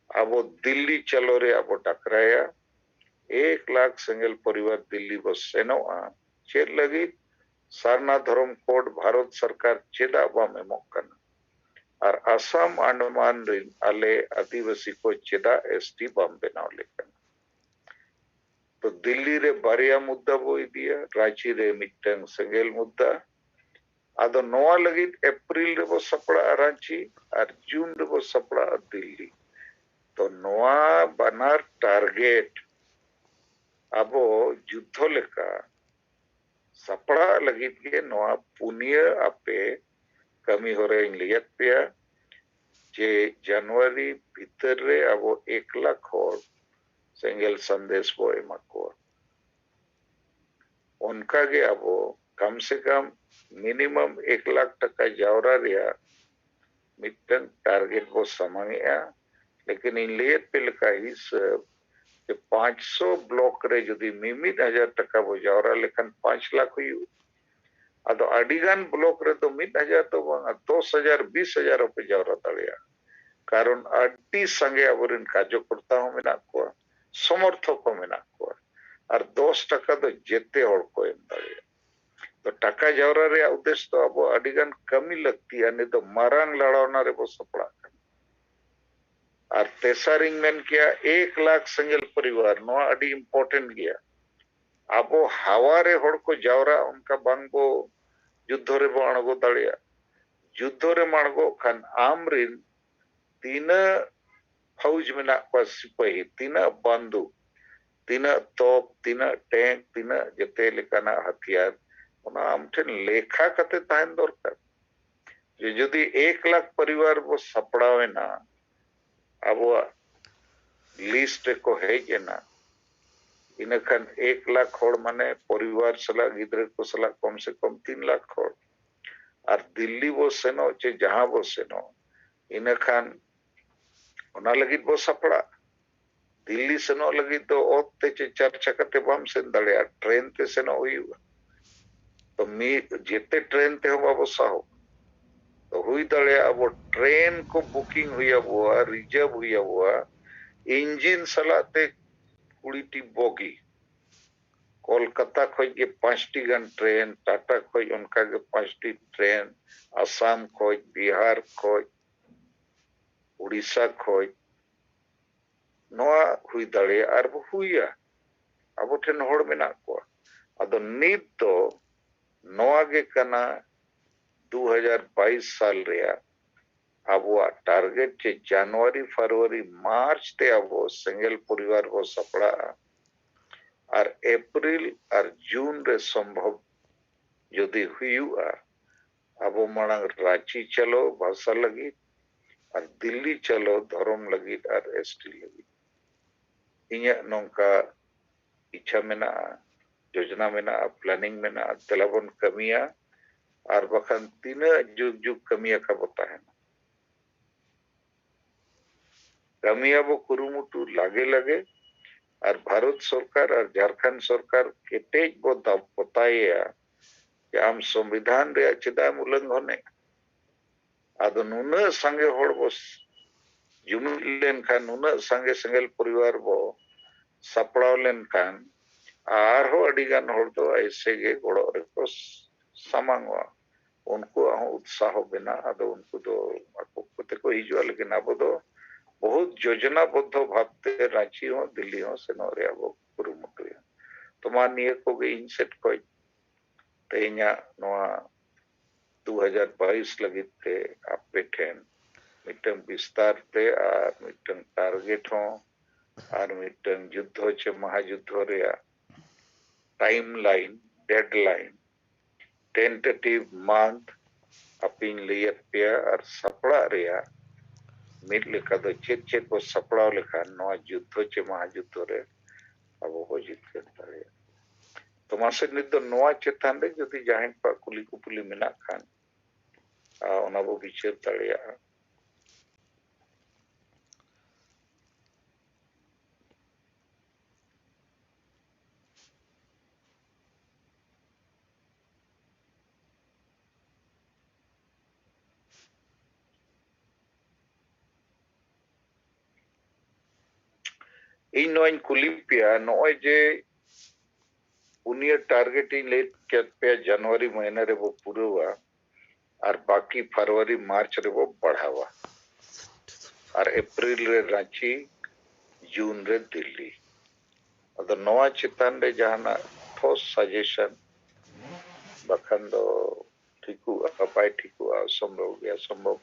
अब दिल्ली चलो रे अब टकराया 1 लाख सिंगल परिवार दिल्ली बस सेनो चेद लगी सारना धर्म कोड भारत सरकार चेदा बम एमोकन और असम अंडमान रिन आले आदिवासी को चेदा एसटी बम बनाव लेकन तो दिल्ली रे बारिया मुद्दा बोई दिया रांची रे मिटन सेंगेल मुद्दा आदो नोआ लगी अप्रैल रे वो सपड़ा रांची और जून रे वो सपड़ा दिल्ली तो नोआ बनार टारगेट अब युद्ध लेका सपड़ा लगी के नोआ पुनिया आपे कमी हो रही लियत पे जे जनवरी भीतर रे अब 1 लाख और सेंगेल संदेश वो एमाको उनका के अब कम से कम मिनिमम 1 लाख टका जावरा रिया मिटन टारगेट वो समंगया लेकिन इन लियत पे लका ही सब 500 ब्लॉक रे यदि 1,000 टका वो जावरा लेकिन 5 लाख हुई अदो अडिगान ब्लॉक रे तो 1,000 तो 10,000 20,000 पे जावरा तड़िया कारण अड्डी संगे अबरिन कार्यकर्ता हो मेना को समर्थक को मेना को और 10 टका तो जेते और को एम तड़िया तो टका जावरा रे उद्देश्य तो अब अडिगान कमी लगती है नहीं तो मारांग लड़ावना रे वो सपड़ा और तेसारिंग मेन किया 1 लाख सिंगल परिवार नो अडी इम्पोर्टेंट गया अब हवारे होड़ को जावरा उनका बांगो युद्ध रे बो अणगो दाड़िया युद्ध रे माणगो खान आमरिन 3 फौज में ना को सिपाही 3 बंदूक 3 तोप 3 टैंक 3 जते लेकाना हथियार उना आमठन लेखा कते ताहन दरकार यदि 1 लाख परिवार वो सपड़ावे ना अब लिस्ट को है ना इनखान 1 लाख खोड़ माने परिवार सला गिद्रे को सला कम से कम 3 लाख खोड़ और दिल्ली वो सेनो चे जहां वो सेनो इनखान उना लगी वो सपड़ा दिल्ली सेनो लगी तो ओते चे चर्चा करते बम सेन दड़िया ट्रेन ते सेनो हुई तो मी जेते ट्रेन ते हो बाबो साहो तो हुई दड़िया अब ट्रेन को बुकिंग हुआ रिजर्व हुआ इंजिन सलाते 20 बोगी कोलकाता खोज के 5 गन ट्रेन टाटा खोज उनका के 5 ट्रेन असम खोज बिहार खोज उड़ीसा खोज नोआ हुई दड़े और हुआ अब ठेन होड़ मेना को अदो नित तो नोआ के कना 2022 साल रिया अब वो टारगेट चे जनवरी फरवरी मार्च ते अब वो सिंगल परिवार वो सपड़ा और अप्रैल और जून रे संभव यदि हुआ अब वो मणंग रांची चलो भाषा लगी और दिल्ली चलो धर्म लगी और एसटी लगी इन्या नौका इच्छा में ना योजना में ना प्लानिंग में ना तलाबन कमिया और बखन 3 जुग कमिया का बता है कमिया वो कुरुमुटु लगे और भारत सरकार और झारखंड सरकार के तेज वो बताया कि आम संविधान रे चेदा उल्लंघन आदो नुन संगे होड़ वो जुमिलेन खान नुन संगे संगल परिवार वो sapraw lenkhan arho adigan hor do aise ge goro reko samangwa unku ahon utsaho bena ado unku do ako kote ko hijua lekin abo do बहुत योजनाबद्ध भावते रांची हो दिल्ली हो सेनो रे abo kurumutuya toma niye ko ge inset ko tenya noa 2022 lagit te ape ten mitang bistar te ar mitang target ho ar mitang juddho che mahajuddho rea timeline deadline tentative month apin liyat pia ar sapla rea mid leka do chet ko sapla lekhan noa juddho che mahajuddho re abo ho jitken tare to mase nit do noa chetan re jodi jahen pa kuli kupuli menak khan ona bo bichar tare ᱤᱧ ᱱᱚᱣᱟᱧ ᱠᱩᱞᱤ ᱯᱮᱭᱟ ᱱᱚᱜᱼᱚᱭ ᱡᱮ ᱩᱱᱤᱭᱟᱹ target ᱤᱧ ᱞᱟᱹᱭ ᱠᱮᱫ ᱯᱮᱭᱟ ᱡᱟᱱᱩᱣᱟᱨᱤ ᱢᱟᱹᱦᱱᱟᱹ ᱨᱮᱵᱚ ᱯᱩᱨᱟᱹᱣᱟ ᱟᱨ ᱵᱟᱹᱠᱤ ᱯᱷᱮᱵᱨᱩᱣᱟᱨᱤ ᱢᱟᱨᱪ ᱨᱮᱵᱚ ᱵᱟᱲᱦᱟᱣᱟ ᱟᱨ ᱮᱯᱨᱤᱞ ᱨᱮ ᱨᱟᱸᱪᱤ ᱡᱩᱱ ᱨᱮ ᱫᱤल्ᱞᱤ ᱟᱫᱚ ᱱᱚᱣᱟ ᱪᱮᱛᱟᱱ ᱨᱮ ᱡᱟᱦᱟᱱᱟᱜ ᱴᱷोस ᱥᱟᱡᱮᱥᱚᱱ ᱵᱟᱠᱷᱟᱱ ᱫᱚ ᱴᱷᱤᱠᱩᱜᱼᱟ ᱵᱟᱭ ᱴᱷᱤᱠᱩᱜᱼᱟ ᱥᱚᱢᱵᱷᱚᱵ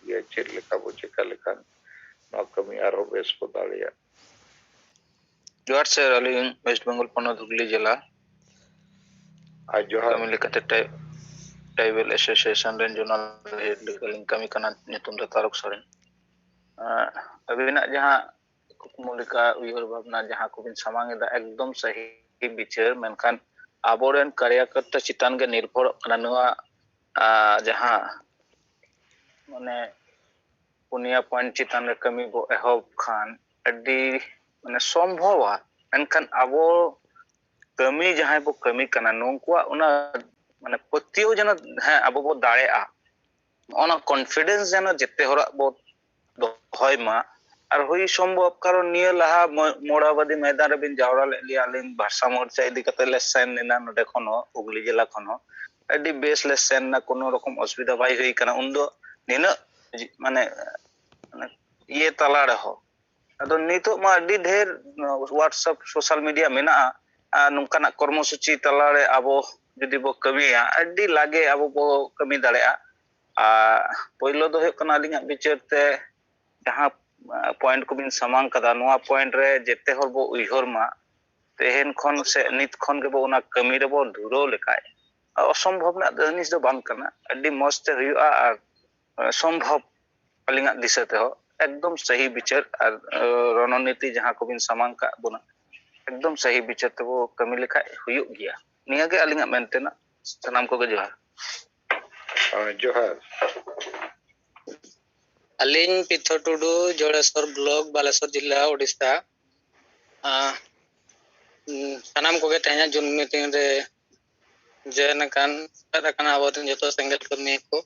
ᱜᱮᱭᱟ ᱪᱮᱫ ᱞᱮᱠᱟ ᱵᱚ ᱪᱮᱠᱟ ᱞᱮᱠᱷᱟᱱ ᱱᱚᱣᱟ ᱠᱟᱹᱢᱤ ᱟᱨᱦᱚᱸ ᱵᱮᱥ ᱵᱚ ᱫᱟᱲᱮᱭᱟᱜ जोहार सर अलिंग वेस्ट बंगाल पनत हुगली जिला कमी लेकते ट्राइबल एसोसिएशन रेन जोनल हेड लेकलिंग कमी कना नितुम दो तारक सोरेन अबिना जहां कुकमुलिका उयहर भावना जहां को बिन सामांग दा एकदम सही विचार मेनखान आबोरेन कार्यकर्ता चितान के निर्भर कना नवा जहां माने पुनिया पॉइंट चितान रे कमी बो एहब खान अड्डी माने संभव एनखान आबो कमी जहां बो कमी कना नोंकुआ उना माने पतियो जन है आबो बो दाड़ेआ ओना कॉन्फिडेंस जन जेते होरा बो दोहय मा और हुई संभव कारण निया लहा मोड़ाबादी मैदान रे बिन जावरा ले लिया लिन भाषा मोर्चा इदी कते ले सेन नेना नडे खनो हुगली जिला खनो अड्डी बेस ले सेन ना कोनो रकम असुविधा बाई हुई कना उन्दो निना माने ये तला रहो अदो नितो मा अड्डी ढेर व्हाट्सएप सोशल मीडिया मेना नुकाना कर्मसूची तलारे आबो जदि बो कमिया अड्डी लागे आबो बो कमी दाड़ेआ पहिलो दो कना लिंगा बिचारते जहां पॉइंट को बिन सामांग कदा नोआ पॉइंट रे जेते हर बो उइहर मा तेहन खन से नित खन के बो उना कमी रे बो धुरो लेकाय असंभव ना दनिस दो बांग कना अड्डी मस्त हुआ और संभव अलिंगा दिसते हो एकदम सही विचार और रणनीति जहां को बिन सामांग का बुना एकदम सही विचार तो वो कमी लेखा हुयुग गया निया के अलिंगा मेंटेना सनाम को के जोहार अलिंग पिथो टुडू जोड़ेश्वर ब्लॉक बालेश्वर जिला ओडिशा सनाम को के तेना जून मीटिंग रे जेन कान रकना आबोतिन जतो सेंगल कमी को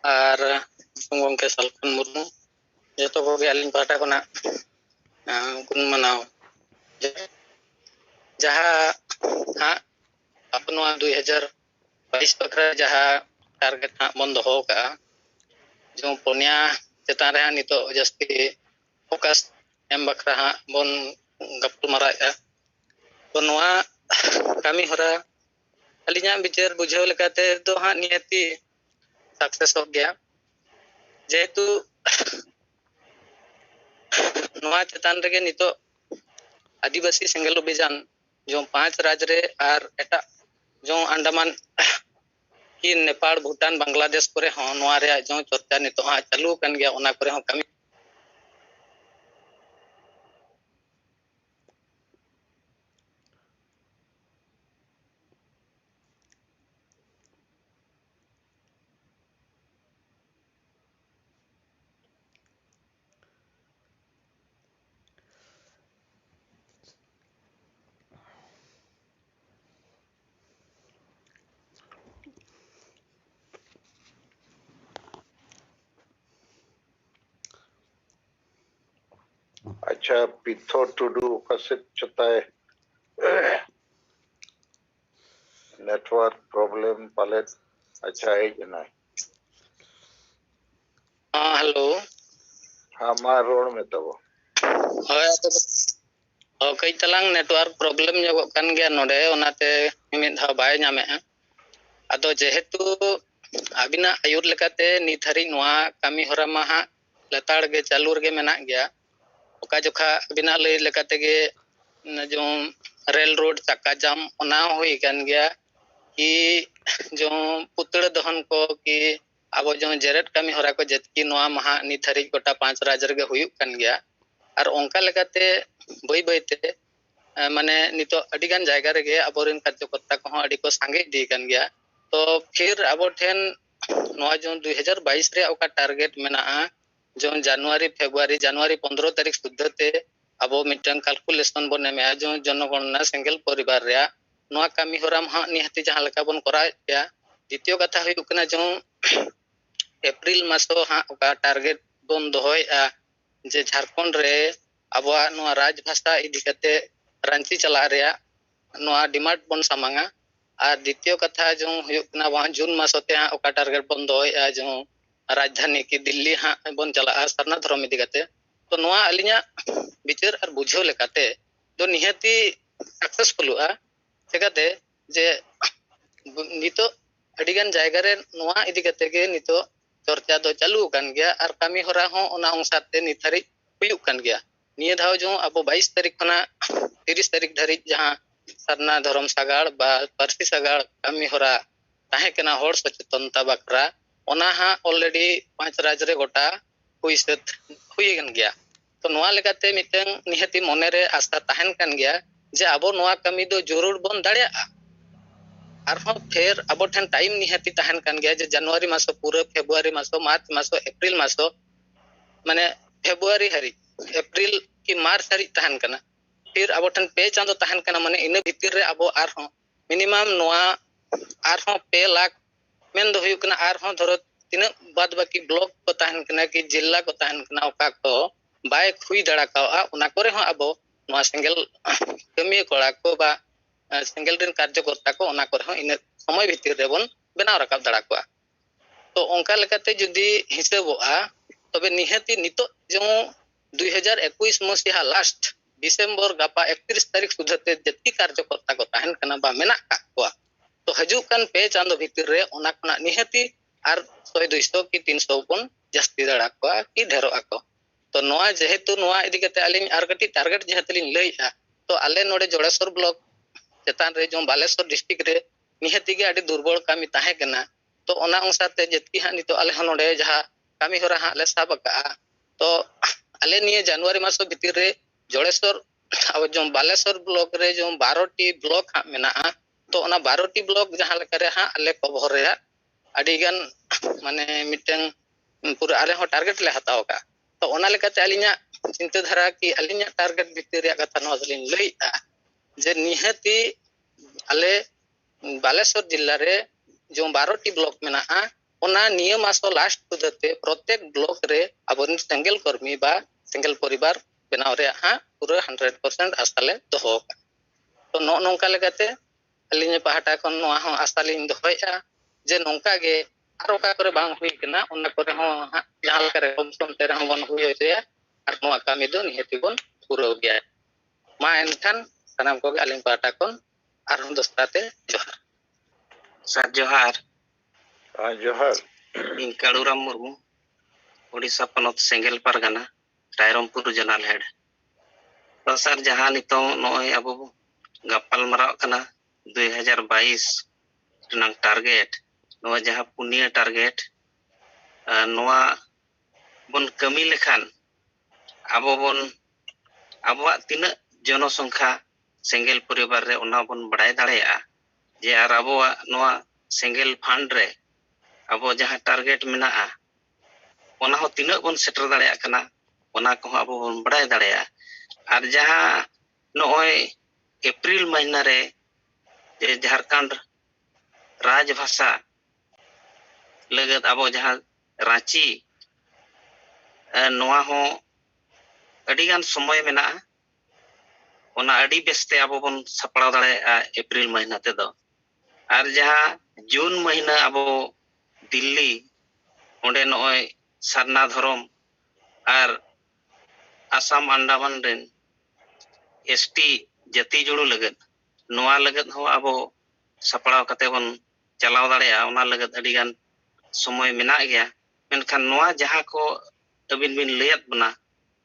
और सुंगम के सलखन मुर्मू जतो को के अलिंग पाटा कोना कुन मनाओ जहां हां अपनो 2022 बखरा जहां टारगेट हां बन दोहो का जो पुनिया चेतान रे नितो जस्ती फोकस एम बखरा हां बन गप्पल मराया तो नोआ कमी होरा अलिया विचार बुझाव लेकाते तो हां नियति सक्सेस हो गया जेतु नोआ चेतान रे नितो आदिवासी सेंगल अभियान जो 5 राज्य रे और एटा जो अंडमान कि नेपाल भूटान बांग्लादेश करे हो नोआ रे जो चर्चा नितो हां चालू कन गया ओना करे हो कमी अच्छा पिथो टुडू कसेट चताए नेटवर्क प्रॉब्लम पाले अच्छा है जना हाँ हेलो हाँ मा रोड में तब होय तो कई तलांग नेटवर्क प्रॉब्लम जोगो कान गया नोडे ओनाते मिद धाव बाय ᱧᱟᱢᱮᱜᱼᱟ ᱟᱫᱚ ᱡᱮᱦᱮᱛᱩ ᱟᱵᱤᱱᱟᱜ ᱟᱭᱩᱨ ᱞᱮᱠᱟᱛᱮ ᱱᱤᱛ ᱦᱟᱹᱨᱤᱡ ᱱᱚᱣᱟ ᱠᱟᱹᱢᱤ ᱦᱚᱨᱟ ᱢᱟ ᱦᱟᱸᱜ ᱞᱮᱛᱟᱲ ᱜᱮ ᱪᱟᱹᱞᱩ ᱨᱮᱜᱮ ᱢᱮᱱᱟᱜ ᱜᱮᱭᱟ ᱚᱠᱟ ᱡᱚᱠᱷᱟ ᱟᱵᱤᱱᱟᱜ ᱞᱟᱹᱭ ᱞᱮᱠᱟᱛᱮᱜᱮ जो रेल रोड चक्का जाम ओना हुई कान गया कि जो पुतड़ दहन को कि अब जो जेरेट कमी हरा को जतकी नोआ महा नित हरिज गोटा 5 राज्य रगे हुयुक कान गया और ओंका लेकाते बई बईते माने नितो अडिगान जायगा रगे अबोरिन कार्यकर्ता को अडी को सांगे दी कान गया तो फिर अब ठेन नोआ जो 2022 रे ओका टारगेट मेना जो जनवरी फेब्रुआरी जनवरी 15 तारीख सुद्धते अब मिटन कैलकुलेशन बने में जो जनगणना सेंगल परिवार रे नोआ कमी हराम हा निहति जहां लका बन कराय या द्वितीय कथा हुई उकना जो अप्रैल मासो हा ओका टारगेट बन दोहय जे झारखंड रे अबवा नोआ राजभाषा इदी कते रांची चला रे नोआ डिमांड बन सामांगा और द्वितीय कथा जो हुई उकना वहां जून मासोते हा ओका टारगेट बन दोहय जो राजधानी की दिल्ली हा बन चला सरना धर्म इदी कते तो नोआ अलिया विचार और बुझाव लेकाते तो निहति सक्सेसफुल चिकाते जे नितो अडिगान जायगा रे नोआ इदी कते के नितो चर्चा दो चालू कान गया और कमी हरा हो ओना अंसाते निथारी हुयुक कान गया निये धाव जो अब 22 तारीख खना 30 तारीख धरि जहां सरना धर्म सागाड़ बा पारसी सागाड़ कमी हरा ताहे केना होड़ सचेतनता बकरा ओना हा ऑलरेडी 5 राज्य रे गोटा हुई सत हुई कान गया तो नोआ लेकाते मिटन निहति मने रे आस्था ताहन कान गया जे आबो नोआ कमी दो जरूर बन दाड़िया आरहो फिर आबो ठन टाइम निहति ताहन कान गया जे जनवरी मासो पूरा फेब्रुआरी मासो मार्च मासो अप्रैल मासो माने फेब्रुआरी हरि अप्रैल की मार्च हरि ताहन कना फिर आबो ठन पे चांदो ताहन कना माने इन भीतर रे आबो आरहो मिनिमम नोआ आरहो 2 लाख मेन दो हुयुक कना आरहो धरो तिना बाद बाकी ब्लॉक को ताहन कना कि जिला को ताहन कना ओका को बाय खुई दड़ा का उना करे हो अब नोआ सिंगल कमी कोड़ा को बा सिंगल दिन कार्यकर्ता को उना करे हो इन समय भीतर रे बन बनाव रकाब दड़ा को तो ओंका लेकाते जदी हिसाबोआ तबे निहति नितो जो 2021 मसिहा लास्ट डिसेंबर गपा 31 तारीख सुधते जति कार्यकर्ता को ताहन कना बा मेना का को तो हजू कान पे चांदो भीतर रे ओना कना निहति आर 100 200 की 300 बन जस्ती दड़ा को कि ढेरो आको तो नोआ जेहेतु नोआ इदी कते अलिन आर कटी टारगेट जेहतलिन लइया तो आले नोडे जोड़ेश्वर ब्लॉक चेतान रे जो बालेश्वर डिस्ट्रिक्ट रे निहति गे आडी दुर्बल कामी ताहे कना तो ओना अनुसारते जतकी हा नितो आले नोडे जहा कामी होरा हा ले साबका तो आले निये जनवरी मास भीतर रे जोड़ेश्वर अब जो बालेश्वर ब्लॉक रे जो 12 टी ब्लॉक हा मेना तो ओना 12 टी ब्लॉक जहा लेका रे हा आले कवर रे आडी गान माने मिटन पूरा आले हो टारगेट ले हताव का तो ओना लेकाते अलिया चिंता धारा कि अलिया टारगेट भीतर रे कथा नो दलिन लइआ जे निहति आले बालेश्वर जिल्ला रे जो 12 टी ब्लॉक मेना ओना नियम मासो लास्ट सुदते प्रत्येक ब्लॉक रे अबन सिंगल कर्मी बा सिंगल परिवार बनाव रे पूरा 100% आसाले दोहो तो नो नोंका लेकाते अलिया पहाटा कोन नोआ हो आसालिन दोहोया जे नोंका गे आर ओका करे बांग हुई कना ओना करे हो जहां करे कम सम तेरे हो बन हुई होते आर नोआ कामी दो निहति बन पूरा गया मा एनखान सनाम को अलिन पाटा कोन आर हम दोस्ताते जोहार सर जोहार जोहार इन काड़ूराम मुर्मू ओडिशा पनत सेंगेल पारगाना रायरमपुर जनरल हेड तो सर जहां नितो नोय अब गप्पल मराव कना 2022 रनंग टारगेट नोआ जहां पुनिया टारगेट नोआ बन कमी लेखान अब बन अब तीना जनसंख्या सेंगेल परिवार रे ओना बन बड़ाय दाड़ेया जे आर अब नोआ सेंगेल फंड रे अब जहां टारगेट मेना ओना हो तीना बन सेटर दाड़ेया कना ओना को अब बन बड़ाय दाड़ेया आर जहां नोय अप्रैल महीना रे जे झारखंड राजभाषा लगत अब जहां रांची नोआ हो ᱟᱹᱰᱤᱜᱟᱱ ᱥᱚᱢᱚᱭ ᱢᱮᱱᱟᱜᱼᱟ ᱚᱱᱟ ᱟᱹᱰᱤ ᱵᱮᱥᱛᱮ ᱟᱵᱚ ᱵᱚᱱ ᱥᱟᱯᱲᱟᱣ ᱫᱟᱲᱮᱭᱟᱜᱼᱟ ᱮᱯᱨᱤᱞ ᱢᱟᱹᱦᱱᱟᱹ ᱛᱮᱫᱚ ᱟᱨ ᱡᱟᱦᱟᱸ ᱡᱩᱱ ᱢᱟᱹᱦᱱᱟᱹ ᱟᱵᱚ Delhi onde noy sarna dhorom ar asam andaman ren ST jati juru lagat noa lagat ho abo sapraw kate bon chalaw dareya ona lagat adigan somoy mena gaya menkhan noa jaha ko abin bin layat bana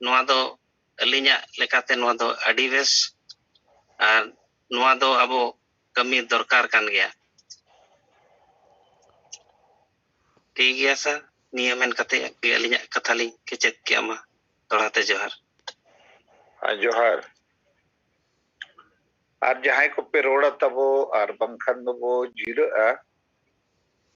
noa do alinya lekate noa do adi bes ar noa do abo kami dorkar kan gaya ठीक है sir नियमन कते अलिया कथाली के check के अमा तोड़ाते जोहार हाँ जोहार आर जहां को पे रोड़ा तबो आर बंखन दो जीरो